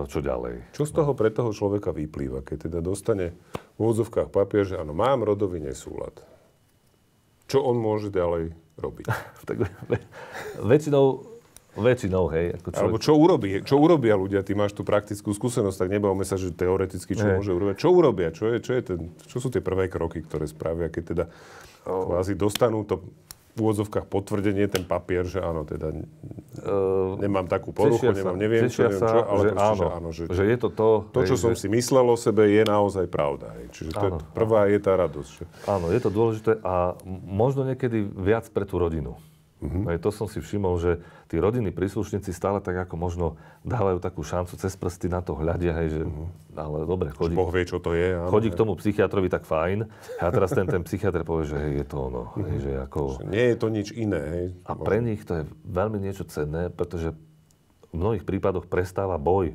S2: čo ďalej? Čo
S1: z toho pre toho človeka vyplýva, keď teda dostane v úvodzovkách papier, že áno, mám rodový nesúlad? Čo on môže ďalej robiť?
S2: Tak väčšinou, hej. Ako človek...
S1: Alebo čo urobia ľudia? Ty máš tú praktickú skúsenosť, tak nebavme sa, že teoreticky čo môže urobiť. Čo urobia? Čo sú tie prvé kroky, ktoré spravia, keď teda kvázi dostanú to v úvodzovkách potvrdenie, ten papier, že áno, teda nemám takú poruchu, neviem čo, ale proste,
S2: že je to.
S1: To, čo som si myslel o sebe, je naozaj pravda. Hej. Čiže prvá je tá radosť. Že...
S2: Áno, je to dôležité a možno niekedy viac pre tú rodinu. To som si všimol, že tí rodinní príslušníci stále tak ako možno dávajú takú šancu, cez prsty na to hľadia, hej, že ale dobre, chodí.
S1: Boh vie, čo to je. Áno,
S2: chodí k tomu psychiatrovi, tak fajn. A teraz ten psychiatr povie, že hej, je to ono. Hej, že ako...
S1: Nie je to nič iné. Hej.
S2: A pre nich to je veľmi niečo cenné, pretože v mnohých prípadoch prestáva boj.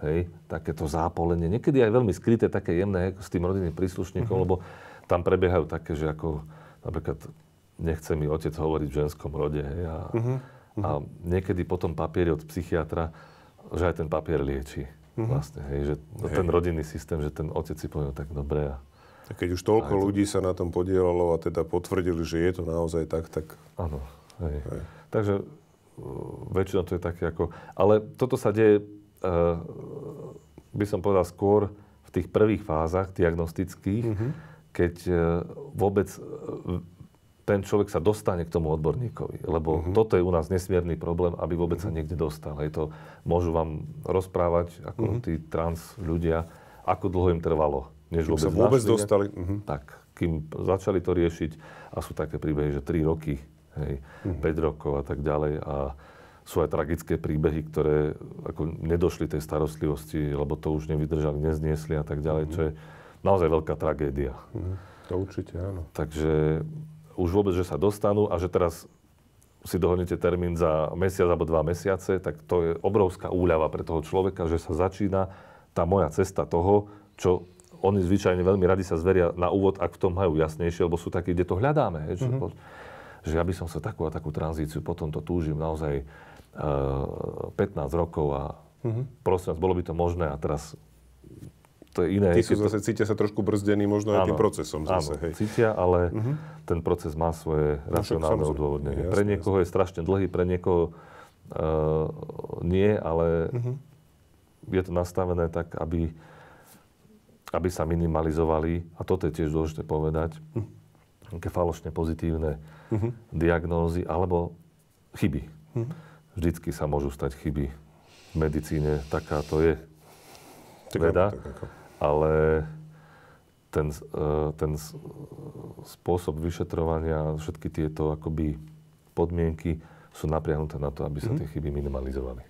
S2: Hej, takéto zápolenie. Niekedy aj veľmi skryté, také jemné, ako s tým rodinným príslušníkom, lebo tam prebiehajú také, že ako napríklad nechce mi otec hovoriť v ženskom rode, hej, a niekedy potom papieri od psychiatra, že aj ten papier lieči. Vlastne, hej, že ten rodinný systém, že ten otec si povie, tak dobre.
S1: A keď už toľko ľudí sa na tom podielalo a teda potvrdili, že je to naozaj tak...
S2: Áno, hej. Takže väčšinou to je také ako... Ale toto sa deje, by som povedal, skôr v tých prvých fázach diagnostických, keď vôbec ten človek sa dostane k tomu odborníkovi. Lebo toto je u nás nesmierny problém, aby vôbec sa niekde dostal. Hej, to môžu vám rozprávať, ako tí trans ľudia, ako dlho im trvalo, než vôbec sa vôbec dostali. Tak, kým začali to riešiť, a sú také príbehy, že 3 roky, hej, 5 rokov a tak ďalej. A sú aj tragické príbehy, ktoré ako nedošli tej starostlivosti, lebo to už nevydržali, nezniesli a tak ďalej, čo je naozaj veľká tragédia.
S1: To určite áno.
S2: Takže už vôbec, že sa dostanú a že teraz si dohodnete termín za mesiac alebo 2 mesiace, tak to je obrovská úľava pre toho človeka, že sa začína tá moja cesta toho, čo oni zvyčajne veľmi radi sa zveria na úvod, ak v tom majú jasnejšie, lebo sú takí, kde to hľadáme. Že ja by som sa takú a takú tranzíciu, potom to túžim naozaj 15 rokov a prosím vás, bolo by to možné a teraz to je iné.
S1: Tí sú zase, cítia sa trošku brzdení možno aj tým procesom zase.
S2: Áno, cítia, ale ten proces má svoje racionálne odôvodnenie. Pre niekoho je strašne dlhý, pre niekoho nie, ale je to nastavené tak, aby sa minimalizovali, a toto je tiež dôležité povedať, také falošne pozitívne diagnózy alebo chyby. Vždycky sa môžu stať chyby v medicíne, taká to je veda. Ale ten spôsob vyšetrovania, všetky tieto akoby podmienky sú napriahnuté na to, aby sa tie chyby minimalizovali.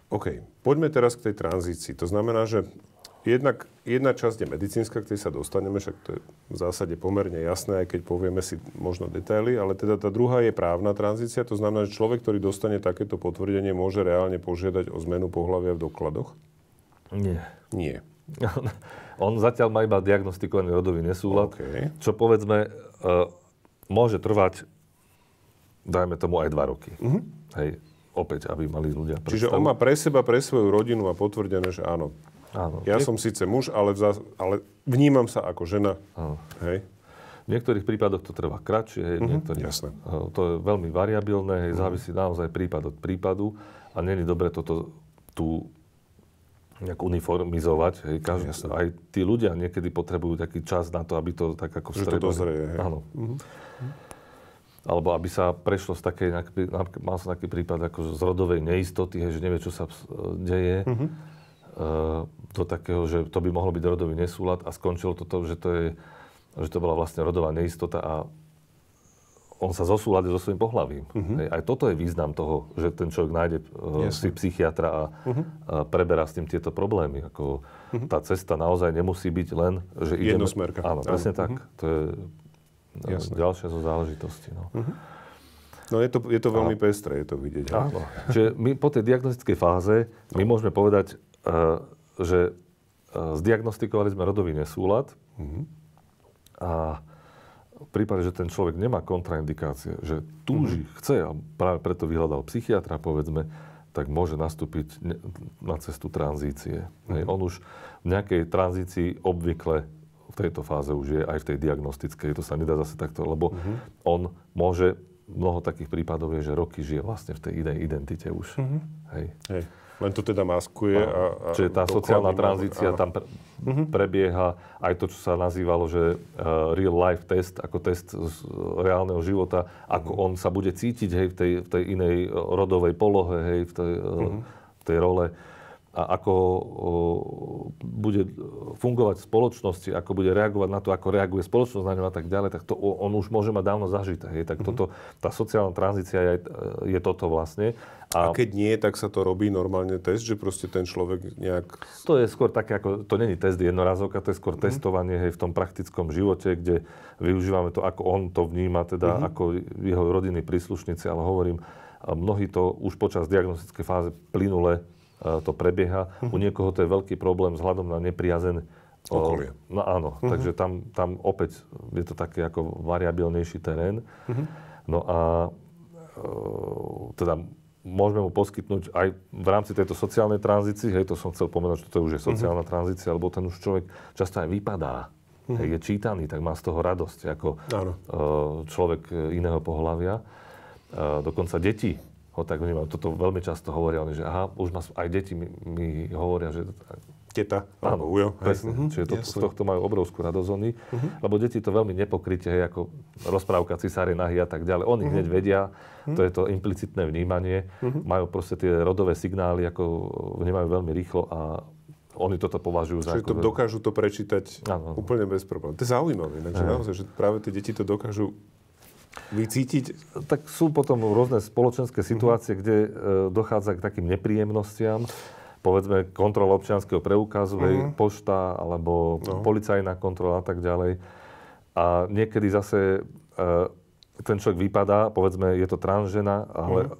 S1: OK. Poďme teraz k tej tranzícii. To znamená, že jedna časť je medicínska, k tej sa dostaneme, však to je v zásade pomerne jasné, aj keď povieme si možno detaily, ale teda tá druhá je právna tranzícia. To znamená, že človek, ktorý dostane takéto potvrdenie, môže reálne požiadať o zmenu pohlavia v dokladoch? Nie.
S2: On zatiaľ má iba diagnostikovaný rodový nesúlad, čo povedzme môže trvať, dajme tomu aj 2 roky. Hej, opäť, aby mali ľudia predstavu.
S1: Čiže on má pre seba, pre svoju rodinu a potvrdené, že áno. Ja som síce muž, ale vnímam sa ako žena. Hej.
S2: V niektorých prípadoch to trvá kratšie, hej,
S1: Jasné.
S2: To je veľmi variabilné, hej, závisí naozaj prípad od prípadu a není dobre toto tu nejak uniformizovať. Hej. Aj tí ľudia niekedy potrebujú taký čas na to, aby to tak ako
S1: vstrebali. Že to dozrie.
S2: Áno. Alebo aby sa prešlo z takej, mal som taký prípad ako z rodovej neistoty, hej, že nevie, čo sa deje, do takého, že to by mohlo byť rodový nesúlad a skončilo to, že to bola vlastne rodová neistota a on sa zosúladil so svojím pohlavím. Aj toto je význam toho, že ten človek nájde si psychiatra a preberá s tým tieto problémy. Ako tá cesta naozaj nemusí byť len, že ideme...
S1: Jednosmerka.
S2: Áno, presne tak. To je ďalšia zo záležitosti.
S1: No je to veľmi pestré, je to vidieť.
S2: Áno. Čiže my po tej diagnostickej fáze, my môžeme povedať, že zdiagnostikovali sme rodový nesúlad a v prípade, že ten človek nemá kontraindikácie, že túži, chce a práve preto vyhľadal psychiatra, povedzme, tak môže nastúpiť na cestu tranzície. On už v nejakej tranzícii obvykle v tejto fáze už je aj v tej diagnostickej. To sa nedá zase takto, lebo on môže, mnoho takých prípadov je, že roky žije vlastne v tej inej identite už. Hej.
S1: Len to teda maskuje.
S2: Čiže tá sociálna tranzícia tam prebieha aj to, čo sa nazývalo, že real life test, ako test z reálneho života, ako on sa bude cítiť, hej, v tej inej rodovej polohe, hej, v tej role. A ako bude fungovať v spoločnosti, ako bude reagovať na to, ako reaguje spoločnosť na ňu a tak ďalej, tak to on už môže mať dávno zažité. Hej. Tak tá sociálna tranzícia je toto vlastne.
S1: A keď nie, tak sa to robí normálne test, že proste ten človek nejak...
S2: To je skôr také, ako, to není test jednorazovka, to je skôr testovanie, hej, v tom praktickom živote, kde využívame to, ako on to vníma, teda ako jeho rodinní príslušníci, ale hovorím, mnohí to už počas diagnostickej fáze plynule to prebieha. U niekoho to je veľký problém vzhľadom na nepriazeň
S1: Okolie.
S2: No áno, takže tam opäť je to taký ako variabilnejší terén. No a teda môžeme mu poskytnúť aj v rámci tejto sociálnej tranzícii, hej, to som chcel pomenúť, že to už je sociálna tranzícia, lebo ten už človek často aj vypadá, hej, je čítaný, tak má z toho radosť, ako človek iného pohlavia. Dokonca deti ho tak vnímajú. Toto veľmi často hovoria, že aha, už aj deti mi hovoria, že
S1: teta, alebo ujo.
S2: Presne. Čiže z tohto majú obrovskú radosť oni, lebo deti to veľmi nepokryte, hej, ako rozprávka Cisáre nahy a tak ďalej. Oni hneď vedia, to je to implicitné vnímanie, majú proste tie rodové signály, ako vnímajú veľmi rýchlo a oni toto považujú za...
S1: Čiže to dokážu to prečítať úplne bez problémov. To je zaujímavé, takže naozaj, že práve tie deti to dokážu vycítiť.
S2: Tak sú potom rôzne spoločenské situácie, kde dochádza k takým nepríjemnostiam. Povedzme, kontrola občianskeho preukazu, pošta, alebo policajná kontrola a tak ďalej. A niekedy zase ten človek vypadá, povedzme, je to transžena, ale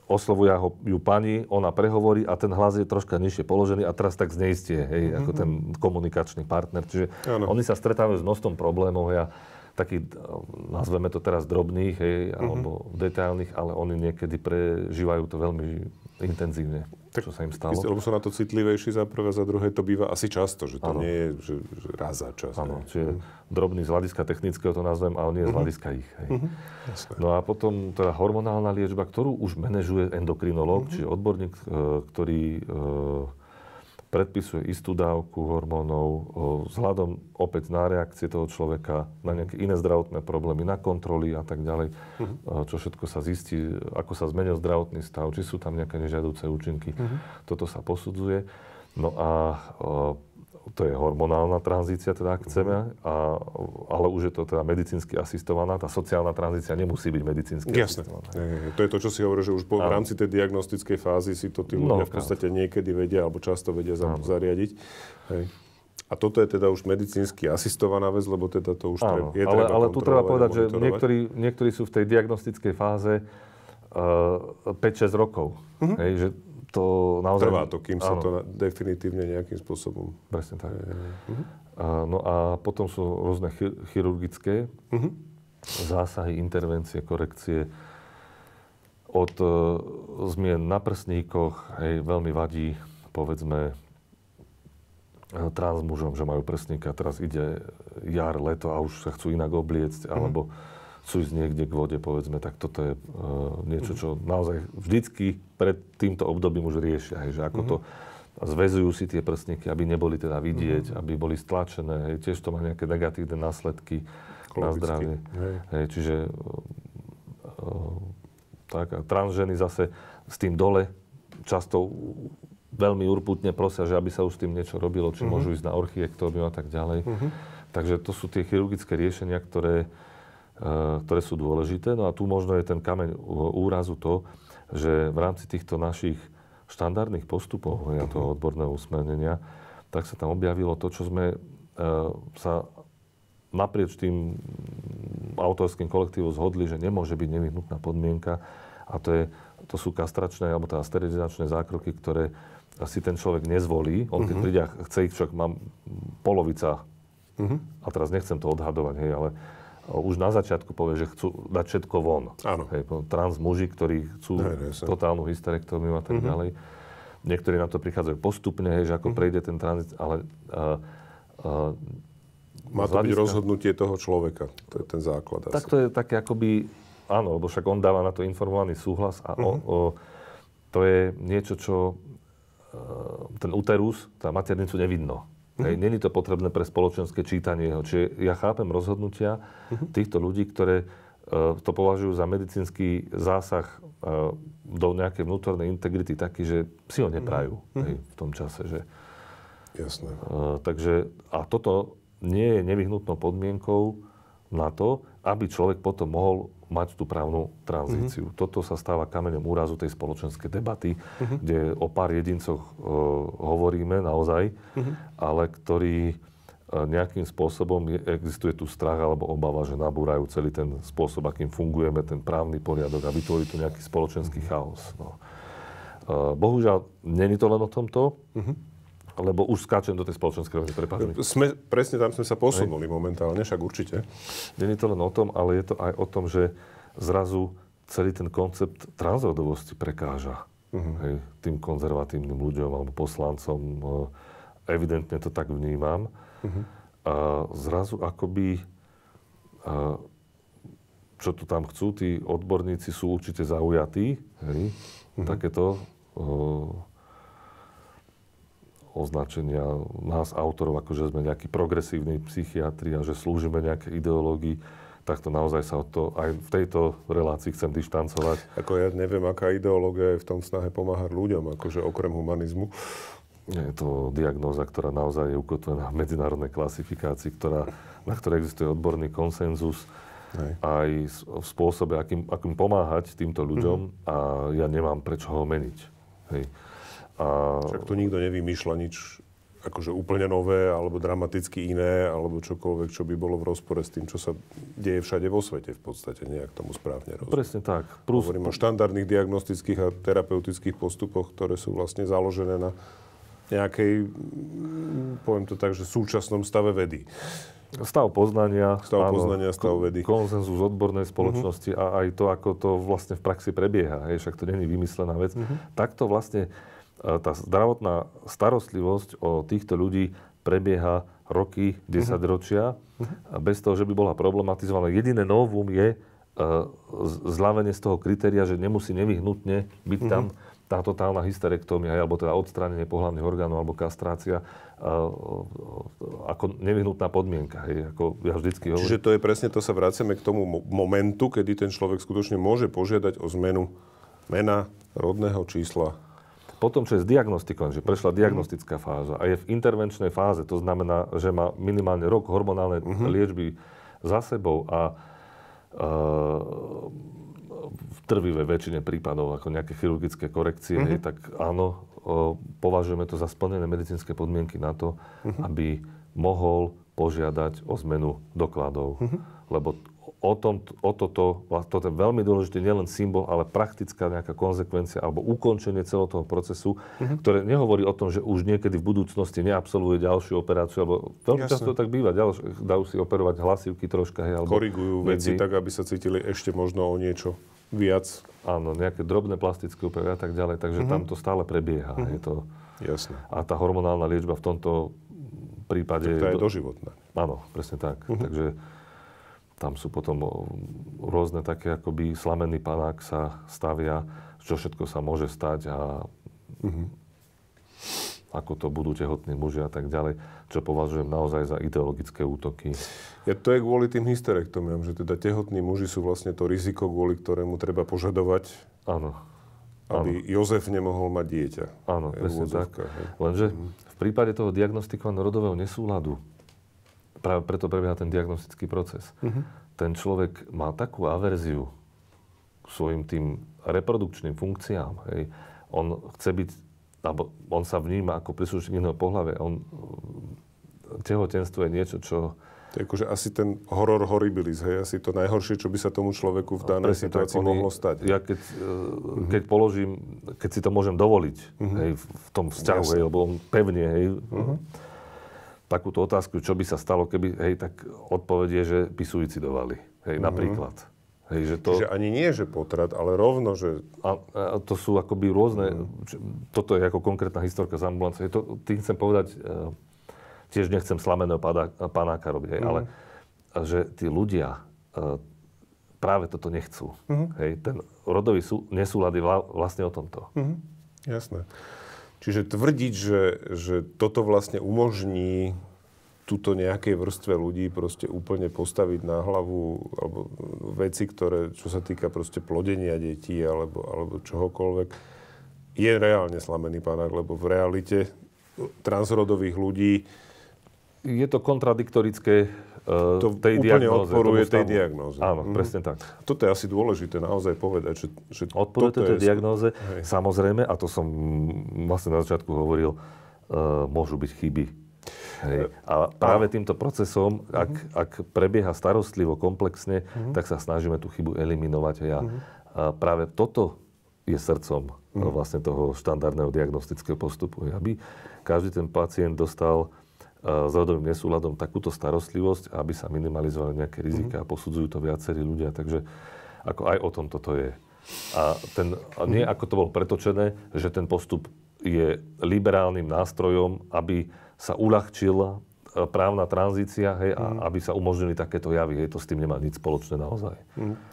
S2: oslovuje ju pani, ona prehovorí a ten hlas je troška nižšie položený a teraz tak zneistie, hej, ako ten komunikačný partner. Čiže oni sa stretávajú s množstvom problémov a takých, nazveme to teraz drobných, hej, alebo detailných, ale oni niekedy prežívajú to veľmi intenzívne, tak, čo sa im stalo.
S1: Lebo sú na to citlivejší za prvé, za druhé, to býva asi často, že to nie je že raz za čas.
S2: Áno, čiže drobný z hľadiska technického to nazvem, ale nie z hľadiska ich. Hej. No a potom teda hormonálna liečba, ktorú už manažuje endokrinológ, čiže odborník, ktorý predpisuje istú dávku hormónov vzhľadom opäť na reakcie toho človeka, na nejaké iné zdravotné problémy, na kontroly a tak ďalej. Čo všetko sa zistí, ako sa zmenil zdravotný stav, či sú tam nejaké nežiaduce účinky. Toto sa posudzuje. No a to je hormonálna tranzícia, teda ak chceme, ale už je to teda medicínsky asistovaná. Tá sociálna tranzícia nemusí byť medicínsky asistovaná.
S1: To je to, čo si hovorí, že už v rámci tej diagnostickej fázy si to tí ľudia v podstate niekedy vedia, alebo často vedia zariadiť. Hej. A toto je teda už medicínsky asistovaná vec, lebo teda to už treba
S2: ale tu treba povedať, že niektorí sú v tej diagnostickej fáze 5-6 rokov. Hej, že to naozaj...
S1: Trvá to, kým sa to definitívne nejakým spôsobom...
S2: Presne tak. No a potom sú rôzne chirurgické zásahy, intervencie, korekcie. Od zmien na prsníkoch, hej, veľmi vadí, povedzme, trans mužom, že majú prsníka, teraz ide jar, leto a už sa chcú inak obliecť, alebo chcú ísť niekde k vode, povedzme, tak toto je niečo, čo naozaj vždycky pred týmto obdobím už riešia, hej, že ako to zväzujú si tie prsníky, aby neboli teda vidieť, aby boli stlačené, hej, tiež to má nejaké negatívne následky na zdravie. Hej, čiže tak, a transženy zase s tým dole často veľmi urputne prosia, že aby sa už s tým niečo robilo, či môžu ísť na orchiektómiu a tak ďalej. Takže to sú tie chirurgické riešenia, ktoré sú dôležité. No a tu možno je ten kameň úrazu to, že v rámci týchto našich štandardných postupov a toho odborného usmernenia, tak sa tam objavilo to, čo sme sa naprieč tým autorským kolektívom zhodli, že nemôže byť nevyhnutná podmienka a to sú kastračné alebo teda sterilizačné zákroky, ktoré si ten človek nezvolí. On keď príde a chce ich, však mám polovica, a teraz nechcem to odhadovať, hej, ale už na začiatku povie, že chcú dať všetko von. Hej, trans muži, ktorí chcú totálnu hysterektómiu a tak ďalej. Niektorí na to prichádzajú postupne, hej, že ako prejde ten tranzit, ale...
S1: Má to byť rozhodnutie toho človeka. To je ten základ.
S2: Tak to je také akoby... Áno, lebo však on dáva na to informovaný súhlas a to je niečo, čo ten uterus, tá maternicu nevidno. Hej, není to potrebné pre spoločenské čítanie jeho. Čiže ja chápem rozhodnutia týchto ľudí, ktoré to považujú za medicínsky zásah do nejakej vnútornej integrity taký, že si ho neprajú v tom čase. Že,
S1: jasné.
S2: Takže, a toto nie je nevyhnutnou podmienkou na to, aby človek potom mohol mať tú právnu tranzíciu. Toto sa stáva kameňom úrazu tej spoločenskej debaty, kde o pár jedincoch hovoríme naozaj, ale ktorí nejakým spôsobom existuje tu strach alebo obava, že nabúrajú celý ten spôsob, akým fungujeme, ten právny poriadok a vytvorí tu nejaký spoločenský chaos. No. Bohužiaľ, není to len o tomto. Lebo už skáčem do tej spoločenskej roviny, prepáč mi.
S1: Presne tam sme sa posunuli momentálne, však určite.
S2: Nie je to len o tom, ale je to aj o tom, že zrazu celý ten koncept transrodovosti prekáža hej, tým konzervatívnym ľuďom alebo poslancom. Evidentne to tak vnímam. A zrazu akoby, čo tu tam chcú, tí odborníci sú určite zaujatí. Hej, takéto označenia nás, autorov, ako že sme nejakí progresívni psychiatri a že slúžime nejaké ideológii, tak to naozaj sa od to aj v tejto relácii chcem dištancovať.
S1: Ako ja neviem, aká ideológia je v tom snahe pomáhať ľuďom, akože okrem humanizmu.
S2: Je to diagnóza, ktorá naozaj je ukotvená v medzinárodnej klasifikácii, na ktorej existuje odborný konsenzus. Hej. Aj v spôsobe, akým pomáhať týmto ľuďom a ja nemám prečo ho meniť. Hej.
S1: Však tu nikto nevymýšľa nič akože úplne nové, alebo dramaticky iné, alebo čokoľvek, čo by bolo v rozpore s tým, čo sa deje všade vo svete v podstate, nejak tomu správne rozumiem.
S2: Presne tak.
S1: Hovorím o štandardných diagnostických a terapeutických postupoch, ktoré sú vlastne založené na nejakej, poviem to tak, že súčasnom stave vedy.
S2: Stav poznania,
S1: stav vedy.
S2: Konsenzus odbornej spoločnosti a aj to, ako to vlastne v praxi prebieha. Hej, však to není vymyslená vec. Takto vlastne tá zdravotná starostlivosť o týchto ľudí prebieha roky, 10 ročia, bez toho, že by bola problematizovaná. Jediné novum je zľavenie z toho kritéria, že nemusí nevyhnutne byť tam tá totálna hysterektómia, alebo teda odstránenie pohlavných orgánov, alebo kastrácia ako nevyhnutná podmienka. Hej, ako ja vždycky hovorím.
S1: Čiže to je presne, to sa vraciame k tomu momentu, kedy ten človek skutočne môže požiadať o zmenu mena, rodného čísla.
S2: Potom, čo je s diagnostikou, že prešla diagnostická fáza a je v intervenčnej fáze, to znamená, že má minimálne rok hormonálnej liečby za sebou a v drvivej väčšine prípadov ako nejaké chirurgické korekcie, tak áno, považujeme to za splnené medicínske podmienky na to, aby mohol požiadať o zmenu dokladov. Lebo toto je veľmi dôležité, nielen symbol, ale praktická nejaká konzekvencia alebo ukončenie celého toho procesu, ktoré nehovorí o tom, že už niekedy v budúcnosti neabsolvuje ďalšiu operáciu, alebo veľmi často tak býva, dajú si operovať hlasivky troška. Hej, alebo
S1: korigujú veci tak, aby sa cítili ešte možno o niečo viac.
S2: Áno, nejaké drobné plastické úpravy a tak ďalej, takže tam to stále prebieha. Je to...
S1: Jasné.
S2: A tá hormonálna liečba v tomto prípade...
S1: Tak to je doživotné.
S2: Áno, presne tak. Takže tam sú potom rôzne také, akoby slamenný panák sa stavia, čo všetko sa môže stať a ako to budú tehotní muži a tak ďalej, čo považujem naozaj za ideologické útoky.
S1: Ja to je kvôli tým hysterektómiám, že teda tehotní muži sú vlastne to riziko, kvôli ktorému treba požadovať, aby Jozef nemohol mať dieťa.
S2: Áno, presne tak. Lenže v prípade toho diagnostikovaného rodového nesúladu, práve preto prebieha ten diagnostický proces. Ten človek má takú averziu k svojim tým reprodukčným funkciám. Hej. On chce byť, alebo on sa vníma ako príslušník iného pohlavia. Tehotenstvo je niečo, čo...
S1: To je akože asi ten horor horribilis, hej? Asi to najhoršie, čo by sa tomu človeku v danej situácii mohlo stať.
S2: Ja keď položím, keď si to môžem dovoliť, hej, v tom vzťahu, hej, lebo on pevne, hej, takúto otázku, čo by sa stalo, keby, hej, tak odpoveď je, že by suicidovali. Hej, napríklad. Hej, že to...
S1: Čiže ani nie, že potrat, ale rovno, že...
S2: A to sú akoby rôzne... Toto je ako konkrétna historka z ambulancie. Tým chcem povedať, tiež nechcem slameného panáka robiť, hej, ale že tí ľudia práve toto nechcú. Hej, ten rodový nesúlad je vlastne o tomto.
S1: Jasné. Čiže tvrdiť, že toto vlastne umožní túto nejakej vrstve ľudí proste úplne postaviť na hlavu alebo veci, ktoré, čo sa týka proste plodenia detí alebo čohokoľvek, je reálne slamený panák, lebo v realite transrodových ľudí
S2: je to kontradiktorické
S1: to
S2: tej
S1: úplne
S2: diagnóze.
S1: Odporuje tej diagnóze.
S2: Áno, presne tak.
S1: Toto je asi dôležité naozaj povedať, že
S2: odporuje tej diagnóze. Samozrejme, a to som vlastne na začiatku hovoril, môžu byť chyby. Hej. A práve týmto procesom, ak prebieha starostlivo, komplexne, tak sa snažíme tú chybu eliminovať. A práve toto je srdcom vlastne toho štandardného diagnostického postupu. Aby každý ten pacient dostal s rodovým nesúladom takúto starostlivosť, aby sa minimalizovali nejaké rizika a posudzujú to viacerí ľudia. Takže ako aj o tom toto je. A nie ako to bolo pretočené, že ten postup je liberálnym nástrojom, aby sa uľahčila právna tranzícia, hej, a aby sa umožnili takéto javy. Hej, to s tým nemá nič spoločné naozaj.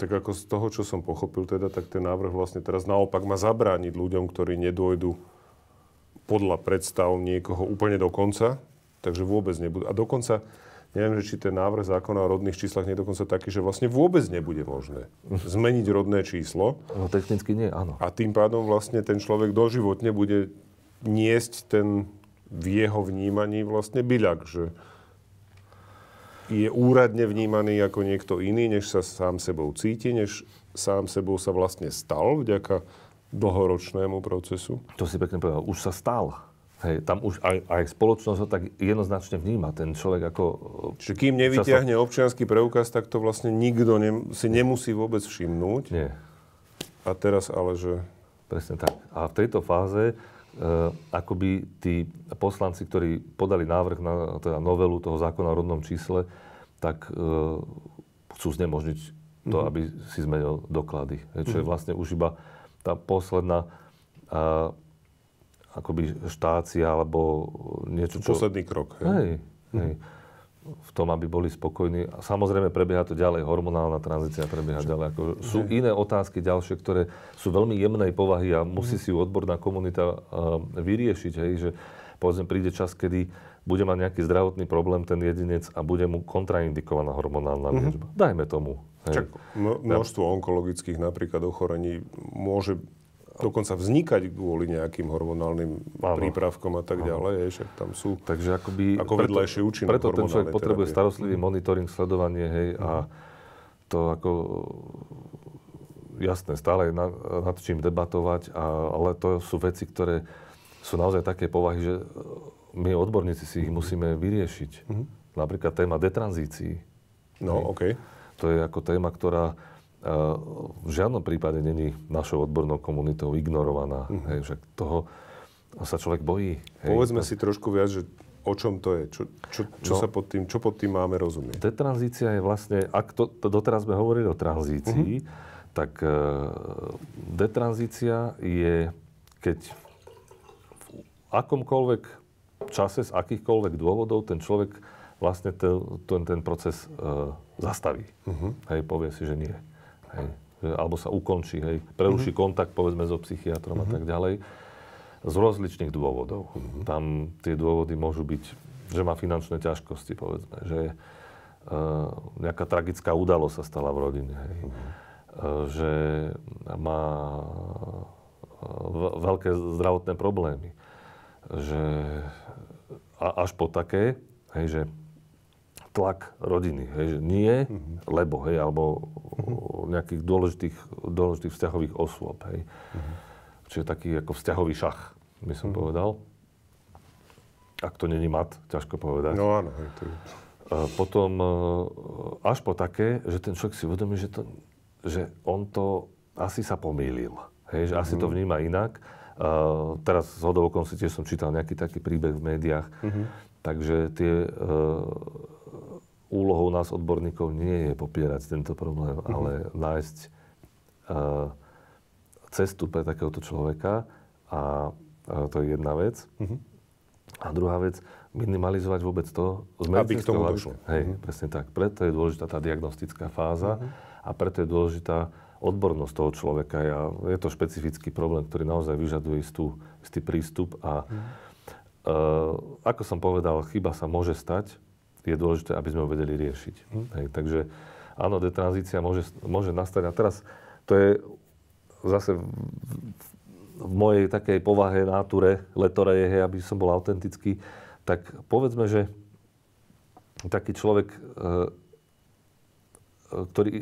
S1: Tak ako z toho, čo som pochopil teda, tak ten návrh vlastne teraz naopak má zabrániť ľuďom, ktorí nedôjdu podľa predstav niekoho úplne do konca, takže vôbec nebudú. A dokonca, neviem, že či ten návrh zákona o rodných číslach nie je dokonca taký, že vlastne vôbec nebude možné zmeniť rodné číslo.
S2: No, technicky nie, áno.
S1: A tým pádom vlastne ten človek doživotne bude niesť ten v jeho vnímaní vlastne byľak, že je úradne vnímaný ako niekto iný, než sa sám sebou cíti, než sám sebou sa vlastne stal vďaka dlhoročnému procesu.
S2: To si pekne povedal, už sa stal. Hej, tam už aj spoločnosť ho tak jednoznačne vníma. Ten človek ako...
S1: Čiže kým nevyťahne občiansky preukaz, tak to vlastne nikto si nemusí vôbec všimnúť.
S2: Nie.
S1: A teraz ale, že...
S2: Presne tak. A v tejto fáze akoby tí poslanci, ktorí podali návrh na teda novelu toho zákona o rodnom čísle, tak chcú znemožniť to, aby si zmenil doklady. Čo je vlastne už iba tá posledná akoby štácia, alebo niečo, čo...
S1: Posledný krok.
S2: Hej. V tom, aby boli spokojní. A samozrejme, prebieha to ďalej, hormonálna tranzícia prebieha ďalej. Sú iné otázky ďalšie, ktoré sú veľmi jemnej povahy a musí si ju odborná komunita vyriešiť. Hej, že povedzme, príde čas, kedy bude mať nejaký zdravotný problém ten jedinec a bude mu kontraindikovaná hormonálna liečba. Dajme tomu. Hej.
S1: Čak množstvo onkologických napríklad ochorení môže dokonca vznikať kvôli nejakým hormonálnym prípravkom a tak ďalej. Však tam sú
S2: takže akoby,
S1: ako vedľajšie účinok
S2: preto ten človek potrebuje
S1: terapie.
S2: Starostlivý monitoring, sledovanie, hej, a to ako jasné, stále je nad čím debatovať, ale to sú veci, ktoré sú naozaj také povahy, že my odborníci si ich musíme vyriešiť. Napríklad téma detranzícií.
S1: No, OK.
S2: To je ako téma, ktorá v žiadnom prípade není našou odbornou komunitou ignorovaná. Hej, však toho sa človek bojí. Hej.
S1: Povedzme si trošku viac, že o čom to je? Čo pod tým máme rozumieť?
S2: Detranzícia je vlastne, ak doteraz sme hovorili o tranzícii, tak detranzícia je, keď v akomkoľvek čase, z akýchkoľvek dôvodov ten človek vlastne ten proces zastaví. Hej, povie si, že nie. Hej, alebo sa ukončí, hej, preruší kontakt, povedzme, so psychiatrom a tak ďalej. Z rozličných dôvodov. Tam tie dôvody môžu byť, že má finančné ťažkosti, povedzme, že nejaká tragická udalosť sa stala v rodine, hej. Že má veľké zdravotné problémy. Že až po také, hej, že tlak rodiny, hej, že nie, lebo, hej, alebo nejakých dôležitých vzťahových osôb, hej. Čiže taký ako vzťahový šach, by som povedal. Ak to není mat, ťažko povedať.
S1: No áno, hej, to je...
S2: Potom až po také, že ten človek si uvedomí, že on to asi sa pomýlil, hej, že asi to vníma inak. Teraz z hodou okolností tiež som čítal nejaký taký príbeh v médiách, takže tie... Úlohou nás, odborníkov, nie je popierať tento problém, ale nájsť cestu pre takéhoto človeka. A to je jedna vec. A druhá vec, minimalizovať vôbec to.
S1: Aby k tomu došlo.
S2: Hej, presne tak. Preto je dôležitá tá diagnostická fáza a preto je dôležitá odbornosť toho človeka. Je to špecifický problém, ktorý naozaj vyžaduje istý prístup. A ako som povedal, chyba sa môže stať. Je dôležité, aby sme ho vedeli riešiť. Hej, takže áno, detranzícia môže nastať. A teraz to je zase v mojej takej povahe, náture, letore je, aby som bol autentický, tak povedzme, že taký človek, ktorý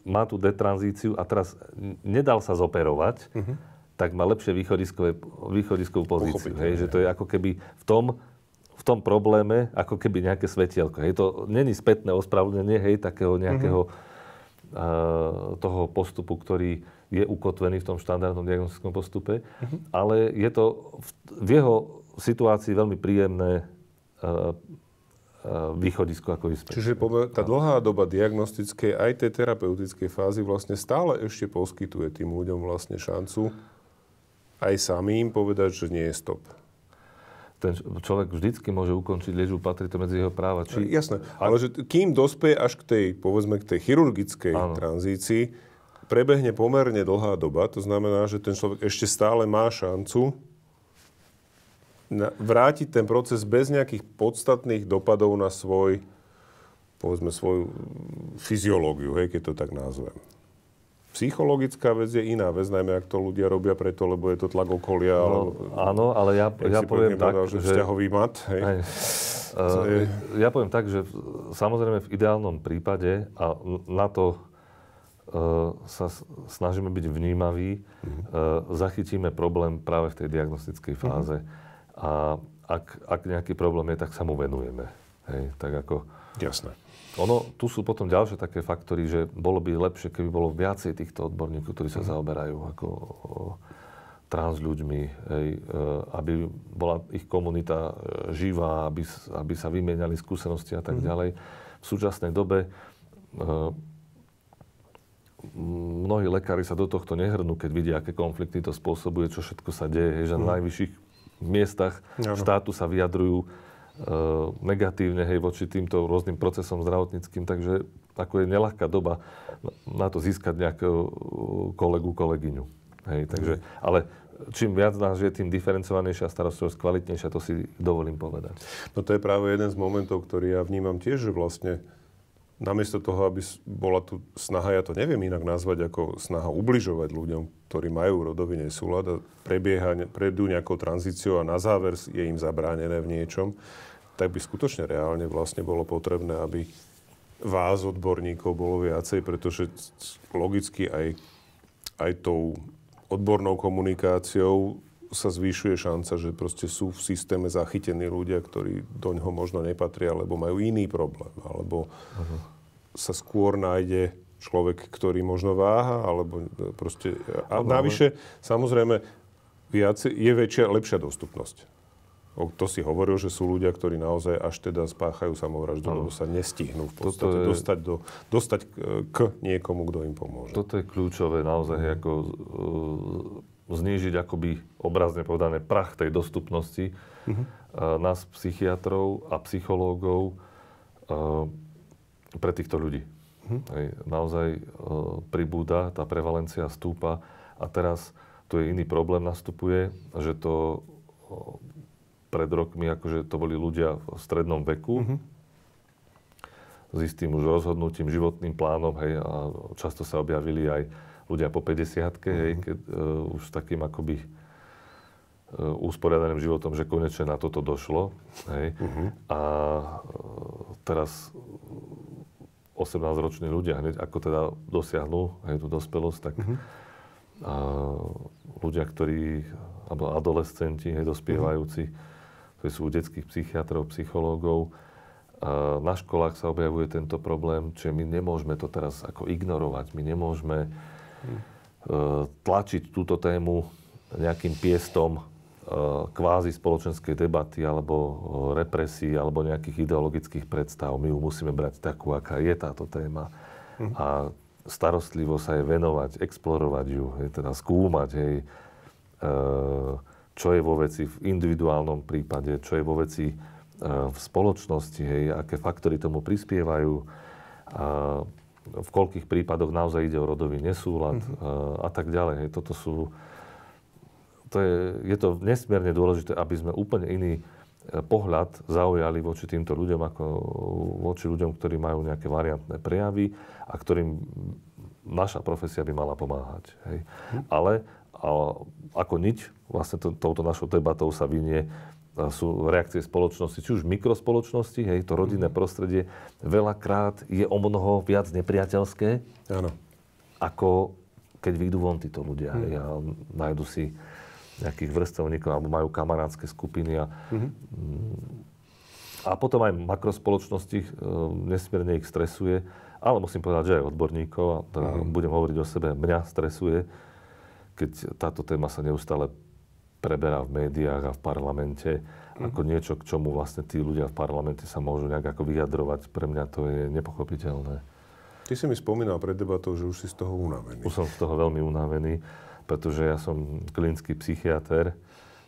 S2: má tú detranzíciu a teraz nedal sa zoperovať, tak má lepšie východiskovú pozíciu. Hej, že to je ako keby v tom probléme, ako keby nejaké svetielko. Hej, to není spätné ospravedlnenie, hej, takého nejakého toho postupu, ktorý je ukotvený v tom štandardnom diagnostickom postupe, ale je to v jeho situácii veľmi príjemné východisko ako vyspieť.
S1: Čiže tá dlhá doba diagnostickej aj tej terapeutickej fázy vlastne stále ešte poskytuje tým ľuďom vlastne šancu aj samým povedať, že nie je stop.
S2: Ten človek vždycky môže ukončiť liečbu, patrí to medzi jeho práva.
S1: Jasné, ale že kým dospeje až k tej, povedzme, k tej chirurgickej tranzícii, prebehne pomerne dlhá doba, to znamená, že ten človek ešte stále má šancu vrátiť ten proces bez nejakých podstatných dopadov na svoj, povedzme, svoju fyziológiu, hej, keď to tak nazvem. Psychologická vec je iná vec, najmä ak to ľudia robia preto, lebo je to tlak okolia.
S2: Áno, ale ja poviem tak,
S1: že vzťahový mat. Hej.
S2: Ja poviem tak, že samozrejme v ideálnom prípade, a na to sa snažíme byť vnímaví, zachytíme problém práve v tej diagnostickej fáze. A ak nejaký problém je, tak sa mu venujeme. Hej, tak ako...
S1: Jasné.
S2: Tu sú potom ďalšie také faktory, že bolo by lepšie, keby bolo viacej týchto odborníkov, ktorí sa zaoberajú ako trans ľuďmi, aby bola ich komunita živá, aby sa vymieniali skúsenosti a tak ďalej. V súčasnej dobe mnohí lekári sa do tohto nehrnú, keď vidia, aké konflikty to spôsobuje, čo všetko sa deje, že na najvyšších miestach štátu sa vyjadrujú negatívne, voči týmto rôznym procesom zdravotníckym, takže ako je neľahká doba na to získať nejakého kolegu, kolegyňu. Takže, ale čím viac nás je, tým diferencovanejšia starostlivosť, kvalitnejšia, to si dovolím povedať.
S1: No to je práve jeden z momentov, ktorý ja vnímam tiež, že vlastne namiesto toho, aby bola tu snaha, ja to neviem inak nazvať ako snaha ubližovať ľuďom, ktorí majú rodový nesúlad a prejdú nejakou tranzíciou a na záver je im zabránené v niečom, tak by skutočne reálne vlastne bolo potrebné, aby vás, odborníkov, bolo viacej, pretože logicky aj tou odbornou komunikáciou sa zvýšuje šanca, že proste sú v systéme zachytení ľudia, ktorí do ňoho možno nepatria, alebo majú iný problém, alebo sa skôr nájde človek, ktorý možno váha, alebo proste... A navyše, samozrejme, je lepšia dostupnosť. To si hovoril, že sú ľudia, ktorí naozaj až teda spáchajú samovraždu, lebo sa nestihnú v podstate dostať k niekomu, kto im pomôže.
S2: Toto je kľúčové naozaj, ako znížiť akoby obrazne povedané prach tej dostupnosti nás, psychiatrov a psychológov, pre týchto ľudí. Naozaj pribúda, tá prevalencia stúpa a teraz tu je iný problém nastupuje, že to pred rokmi, akože to boli ľudia v strednom veku s istým už rozhodnutím, životným plánom, a často sa objavili aj ľudia po 50-ke, keď už s takým akoby usporiadaným životom, že konečne na toto došlo. A teraz 18-roční ľudia hneď ako teda dosiahnu tú dospelosť, tak ľudia, ktorí, alebo adolescenti, dospievajúci, ktorí sú u detských psychiatrov, psychológov, na školách sa objavuje tento problém, čiže my nemôžeme to teraz ako ignorovať, my nemôžeme tlačiť túto tému nejakým piestom kvázi spoločenskej debaty alebo represí alebo nejakých ideologických predstav. My ju musíme brať takú, aká je táto téma. A starostlivo sa jej venovať, explorovať ju, teda skúmať, čo je vo veci v individuálnom prípade, čo je vo veci v spoločnosti, aké faktory tomu prispievajú, v koľkých prípadoch naozaj ide o rodový nesúlad a tak ďalej. Je to nesmierne dôležité, aby sme úplne iný pohľad zaujali voči týmto ľuďom, ako voči ľuďom, ktorí majú nejaké variantné prejavy a ktorým naša profesia by mala pomáhať. Ale ako nič, vlastne touto našou debatou sa vynie, sú reakcie spoločnosti, či už mikrospoločnosti, to rodinné prostredie veľakrát je o mnoho viac nepriateľské, ako keď vyjdú von títo ľudia a nájdu si nejakých vrstevníkov alebo majú kamarátske skupiny. A potom aj makrospoločnosti nesmierne ich stresuje, ale musím povedať, že aj odborníkov, a budem hovoriť o sebe, mňa stresuje, keď táto téma sa neustále preberá v médiách a v parlamente, ako niečo, k čomu vlastne tí ľudia v parlamente sa môžu nejak ako vyjadrovať. Pre mňa to je nepochopiteľné.
S1: Ty si mi spomínal pred debatou, že už si z toho unavený.
S2: Už som z toho veľmi unavený, pretože ja som klinický psychiater,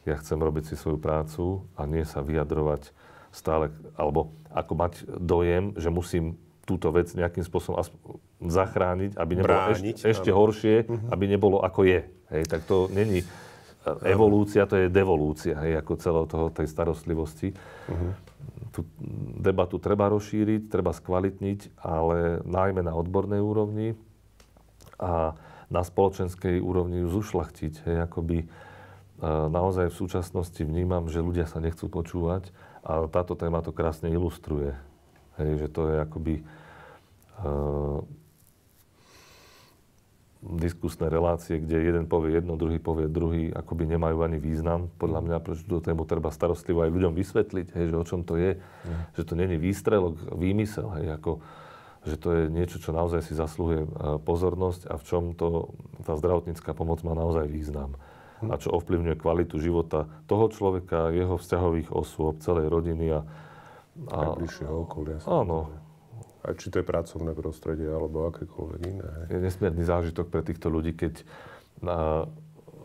S2: ja chcem robiť si svoju prácu a nie sa vyjadrovať stále, alebo ako mať dojem, že musím túto vec nejakým spôsobom zachrániť, aby nebolo ešte horšie, aby nebolo ako je. Hej, tak to není evolúcia, to je devolúcia, hej, ako celého tej starostlivosti. Tú debatu treba rozšíriť, treba skvalitniť, ale najmä na odbornej úrovni a na spoločenskej úrovni ju zušľachtiť. Hej, akoby naozaj v súčasnosti vnímam, že ľudia sa nechcú počúvať a táto téma to krásne ilustruje. Hej, že to je akoby diskusné relácie, kde jeden povie jedno, druhý povie druhý, akoby nemajú ani význam. Podľa mňa, prečo tú tému treba starostlivo aj ľuďom vysvetliť, hej, že o čom to je, že to není výstrelok, výmysel, hej, ako, že to je niečo, čo naozaj si zasluhuje pozornosť a v čom tá zdravotnícka pomoc má naozaj význam. A čo ovplyvňuje kvalitu života toho človeka, jeho vzťahových osôb, celej rodiny a
S1: bližšieho okolia.
S2: Áno.
S1: A či to je pracovné prostredie, alebo akékoľvek iné.
S2: Je nesmierny zážitok pre týchto ľudí, keď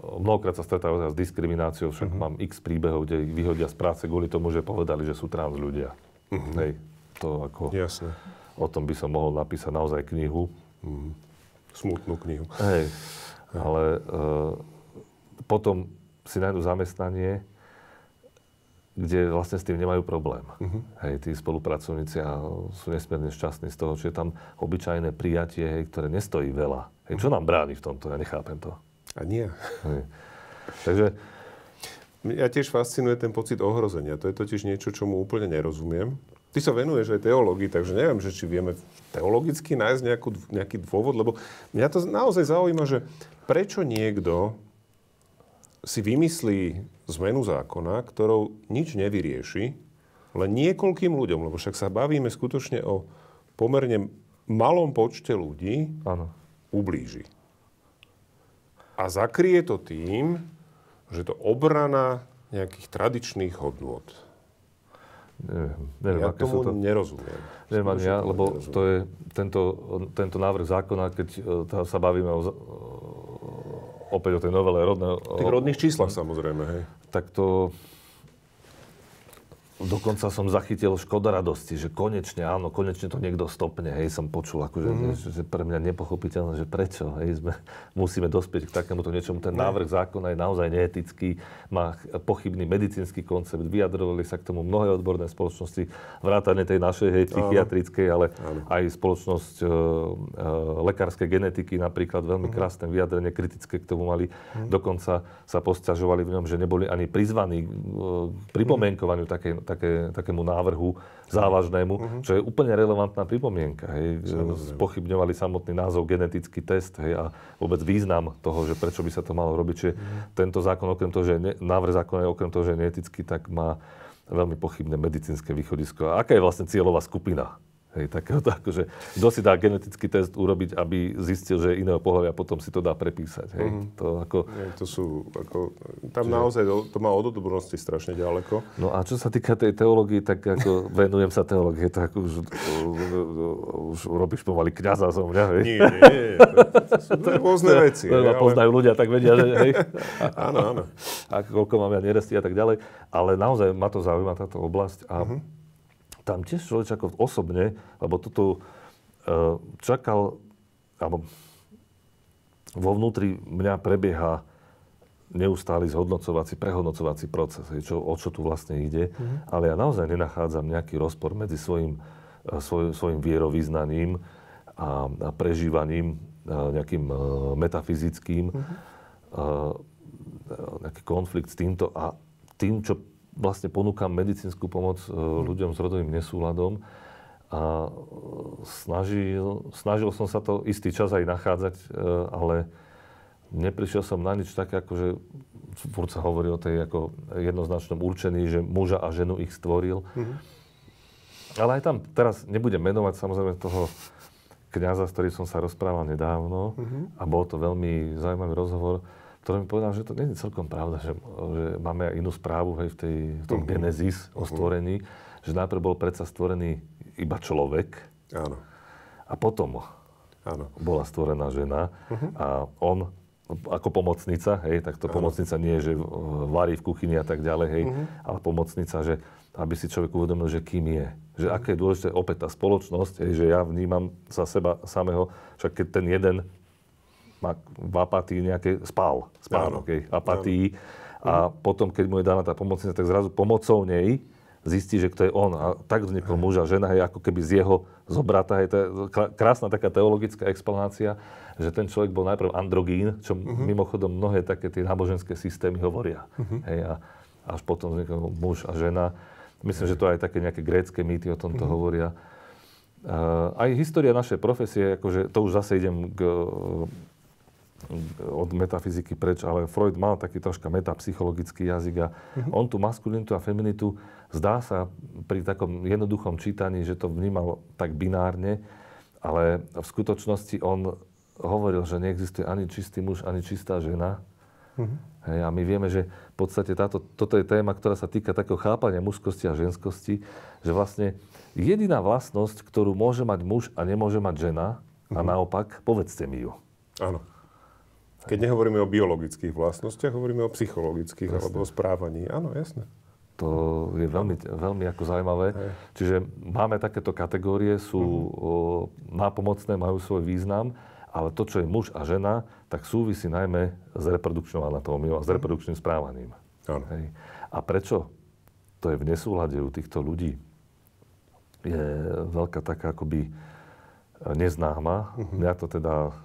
S2: mnohokrát sa stretávajú s diskrimináciou, však mám x príbehov, kde ich vyhodia z práce kvôli tomu, že povedali, že sú trans ľudia. Hej, to ako...
S1: Jasné.
S2: O tom by som mohol napísať naozaj knihu.
S1: Smutnú knihu.
S2: Hej, ale potom si nájdu zamestnanie, kde vlastne s tým nemajú problém. Hej, tí spolupracovníci sú nesmierne šťastní z toho, že je tam obyčajné prijatie, hej, ktoré nestojí veľa. Hej, čo nám bráni v tomto? Ja nechápem to.
S1: A nie.
S2: Hej. Takže...
S1: Ja tiež fascinuje ten pocit ohrozenia. To je totiž niečo, čomu úplne nerozumiem. Ty sa venuješ aj teológii, takže neviem, že či vieme teologicky nájsť nejaký dôvod, lebo mňa to naozaj zaujíma, že prečo niekto si vymyslí zmenu zákona, ktorou nič nevyrieši, len niekoľkým ľuďom, lebo však sa bavíme skutočne o pomerne malom počte ľudí, ublíži. A zakrie to tým, že to obrana nejakých tradičných hodnôt.
S2: Neviem,
S1: ja tomu nerozumiem.
S2: Neviem ani ja, lebo to je tento návrh zákona, keď sa bavíme opäť o tej novele rodného...
S1: Tých rodných číslach samozrejme, hej.
S2: Tak to... Dokonca som zachytil škoda radosti, že konečne to niekto stopne, hej, som počul, akože, že pre mňa nepochopiteľné, že prečo, hej, musíme dospieť k takémuto niečomu. Ten návrh zákona je naozaj neetický, má pochybný medicínsky koncept, vyjadrovali sa k tomu mnohé odborné spoločnosti, vrátane tej našej, hej, psychiatrickej, ale aj spoločnosť lekárskej genetiky napríklad, veľmi krásne vyjadrenie, kritické k tomu mali. Dokonca sa posťažovali v ňom, že neboli ani prizvaní k pripomienkovaniu takému návrhu závažnému, čo je úplne relevantná pripomienka. Spochybňovali samotný názov genetický test, hej, a vôbec význam toho, že prečo by sa to malo robiť. Čiže tento zákon, okrem toho, že návrh zákona je okrem toho, že je neetický, tak má veľmi pochybné medicínske východisko. A aká je vlastne cieľová skupina? Hej, takéhoto akože, kto si dá genetický test urobiť, aby zistil, že je iného pohlavia, a potom si to dá prepísať. Hej. To ako...
S1: To sú, ako, tam naozaj to má od odbornosti strašne ďaleko.
S2: No a čo sa týka tej teológie, tak ako venujem sa teológie, tak už robíš pomaly kňaza zo mňa, hej.
S1: Nie. To sú rôzne veci.
S2: Ma poznajú ľudia, tak vedia, že hej.
S1: Áno.
S2: A koľko mám ja neresti a tak ďalej. Ale naozaj ma to zaujíma, táto oblasť. A tam tiež človek ako osobne, lebo toto čakal, alebo vo vnútri mňa prebieha neustály prehodnocovací proces, o čo tu vlastne ide. Ale ja naozaj nenachádzam nejaký rozpor medzi svojim vierovyznaním a prežívaním nejakým metafyzickým, nejaký konflikt s týmto a tým, čo vlastne ponúkam medicínsku pomoc ľuďom s rodovým nesúladom a snažil som sa to istý čas aj nachádzať, ale neprišiel som na nič také, ako že furt sa hovorí o tej ako jednoznačnom určení, že muža a ženu ich stvoril. Ale aj tam teraz nebudem menovať samozrejme toho kňaza, s ktorým som sa rozprával nedávno a bol to veľmi zaujímavý rozhovor, ktorý mi povedal, že to nie je celkom pravda, že máme aj inú správu v tom Genesis o stvorení, že najprv bol predsa stvorený iba človek.
S1: Áno.
S2: A potom bola stvorená žena a on ako pomocnica, tak to pomocnica nie je, že varí v kuchyni a tak ďalej, ale pomocnica, že aby si človek uvedomil, že kým je. Že aké je dôležité opäť tá spoločnosť, že ja vnímam za seba samého, však keď ten jeden má v apatii spánok, apatii a potom, keď mu je daná tá pomocnica, tak zrazu pomocou nej zistí, že kto je on. A tak vznikol muž a žena, ako keby z jeho zobrata. To je krásna taká teologická explanácia, že ten človek bol najprv androgín, čo mimochodom mnohé také tie náboženské systémy hovoria. A až potom vznikol muž a žena. Myslím, že to aj také nejaké grécke mýty o tomto hovoria. Aj história našej profesie, akože to už zase idem od metafyziky preč, ale Freud mal taký troška metapsychologický jazyk a on tú maskulinitu a feminitu zdá sa pri takom jednoduchom čítaní, že to vnímal tak binárne, ale v skutočnosti on hovoril, že neexistuje ani čistý muž, ani čistá žena. A my vieme, že v podstate toto je téma, ktorá sa týka takého chápania mužskosti a ženskosti, že vlastne jediná vlastnosť, ktorú môže mať muž a nemôže mať žena, a naopak, povedzte mi ju.
S1: Áno. Keď nehovoríme o biologických vlastnostiach, hovoríme o psychologických alebo o správaní. Áno, jasné.
S2: To je veľmi, veľmi ako zaujímavé. Čiže máme takéto kategórie, sú nápomocné, majú svoj význam, ale to, čo je muž a žena, tak súvisí najmä s reprodukčnou anatómiou a s reprodukčným správaním. A prečo to je v nesúlade u týchto ľudí? Je veľká taká akoby neznáma. Mňa to teda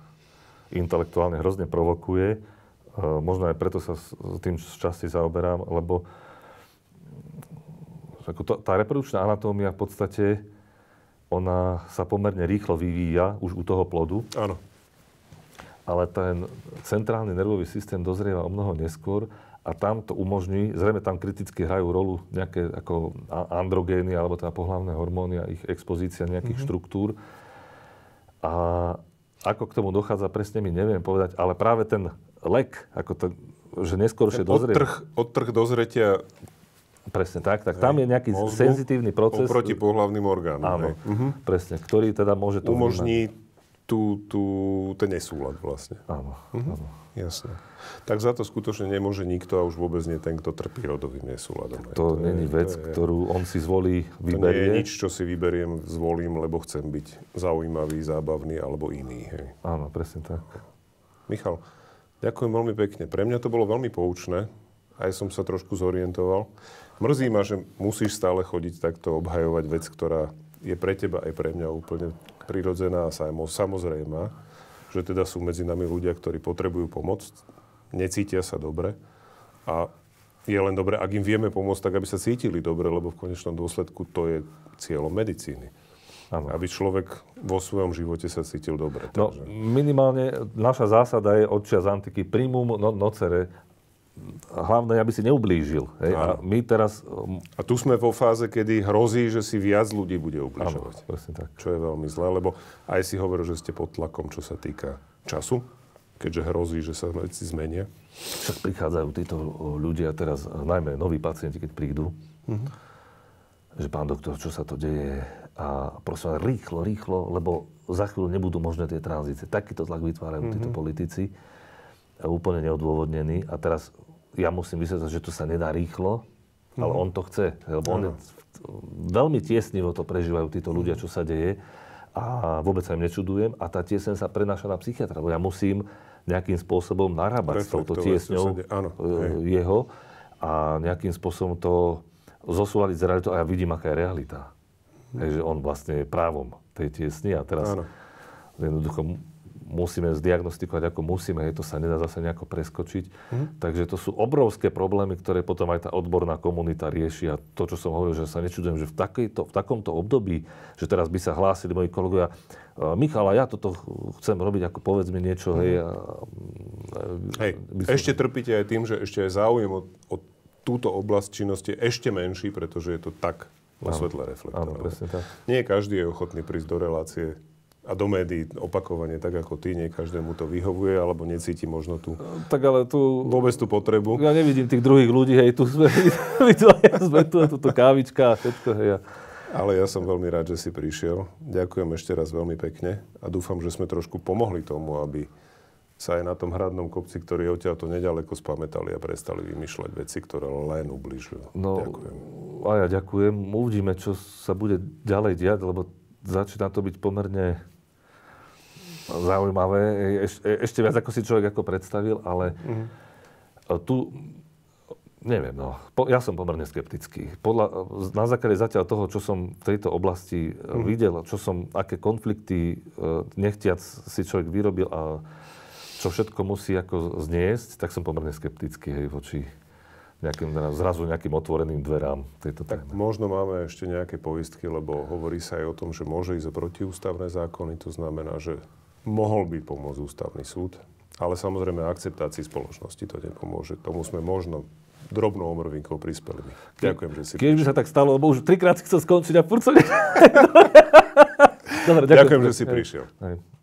S2: intelektuálne hrozne provokuje. Možno aj preto sa tým časti zaoberám, lebo tá reprodukčná anatómia v podstate ona sa pomerne rýchlo vyvíja už u toho plodu.
S1: Áno.
S2: Ale ten centrálny nervový systém dozrieva o mnoho neskôr a tam to umožní, zrejme tam kriticky hrajú rolu nejaké ako androgény alebo teda pohlavné hormóny a ich expozícia nejakých štruktúr. A ako k tomu dochádza, presne mi neviem povedať, ale práve ten lek, že neskôršie dozrieva...
S1: Odtrh dozretia...
S2: Presne tak tam je nejaký senzitívny proces.
S1: Oproti pohlavným orgánom.
S2: Áno, presne, ktorý teda môže to
S1: umožní ten nesúlad vlastne.
S2: Áno.
S1: Jasné. Tak za to skutočne nemôže nikto a už vôbec nie ten, kto trpí rodovým nesúladom.
S2: To není vec, ktorú on si zvolí, vyberie.
S1: To nie je nič, čo si vyberiem, zvolím, lebo chcem byť zaujímavý, zábavný alebo iný. Hej.
S2: Áno, presne tak.
S1: Michal, ďakujem veľmi pekne. Pre mňa to bolo veľmi poučné. Aj som sa trošku zorientoval. Mrzí ma, že musíš stále chodiť takto obhajovať vec, ktorá je pre teba aj pre mňa úplne prirodzená a samozrejmá, že teda sú medzi nami ľudia, ktorí potrebujú pomoc, necítia sa dobre a je len dobre, ak im vieme pomôcť, tak aby sa cítili dobre, lebo v konečnom dôsledku to je cieľom medicíny. Ano. Aby človek vo svojom živote sa cítil dobre.
S2: No, minimálne naša zásada je od čias antiky primum nocere. Hlavne, aby si neublížil. A my teraz...
S1: A tu sme vo fáze, kedy hrozí, že si viac ľudí bude ubližovať.
S2: Áno, presne tak.
S1: Čo je veľmi zlé, lebo aj si hovoril, že ste pod tlakom, čo sa týka času, keďže hrozí, že sa veci zmenia.
S2: Však prichádzajú títo ľudia teraz, najmä noví pacienti, keď prídu, že pán doktor, čo sa to deje? A prosím, rýchlo, lebo za chvíľu nebudú možné tie tranzície. Takýto tlak vytvárajú títo politici. Úplne neodôvodnený. A teraz ja musím vysvetliť, že to sa nedá rýchlo, ale on to chce. Lebo veľmi tiesnivo to prežívajú títo ľudia, čo sa deje. A vôbec sa im nečudujem. A tá tieseň sa prenáša na psychiatra. Lebo ja musím nejakým spôsobom narábať s touto tiesňou jeho a nejakým spôsobom to zosúľadiť s realitou. A ja vidím, aká je realita. Takže on vlastne je právom tej tiesni. A teraz jednoducho musíme zdiagnostikovať, ako musíme, to sa nedá zase nejako preskočiť. Takže to sú obrovské problémy, ktoré potom aj tá odborná komunita rieši. A to, čo som hovoril, že sa nečudujem, že v takomto období, že teraz by sa hlásili moji kolegovia, Michal, ja toto chcem robiť, ako povedz mi niečo,
S1: ešte trpíte aj tým, že ešte aj záujem o túto oblasť činnosti je ešte menší, pretože je to tak vo svetle reflektorové.
S2: Áno, presne tak.
S1: Nie každý je ochotný prísť do relácie a do médií opakovane, tak ako ty, nie každému to vyhovuje, alebo necíti možno
S2: tak ale
S1: vôbec tú potrebu.
S2: Ja nevidím tých druhých ľudí, hej, tu sme tu kávička a všetko, hej.
S1: Ale ja som veľmi rád, že si prišiel. Ďakujem ešte raz veľmi pekne a dúfam, že sme trošku pomohli tomu, aby sa aj na tom hradnom kopci, ktorý je odtiaľto nedaleko, spamätali a prestali vymýšľať veci, ktoré len ubližujú.
S2: No, ďakujem. A ja ďakujem. Uvidíme, čo sa bude ďalej diať, lebo začína to byť pomerne zaujímavé. Ešte viac, ako si človek ako predstavil, ale tu, neviem, no. Ja som pomerne skeptický. Na základe zatiaľ toho, čo som v tejto oblasti videl, aké konflikty nechtiac si človek vyrobil a čo všetko musí ako zniesť, tak som pomerne skeptický, hej, voči zrazu nejakým otvoreným dverám tejto téme.
S1: Tak možno máme ešte nejaké poistky, lebo hovorí sa aj o tom, že môže ísť o protiústavné zákony, to znamená, že mohol by pomôcť ústavný súd, ale samozrejme akceptácii spoločnosti to nepomôže. Tomu sme možno drobnou omrvinkou prispeli. Ďakujem, že si
S2: Keď by sa tak stalo, lebo už 3-krát si chcel skončiť a furt som... Dobre,
S1: ďakujem, že si prišiel.
S2: Hej.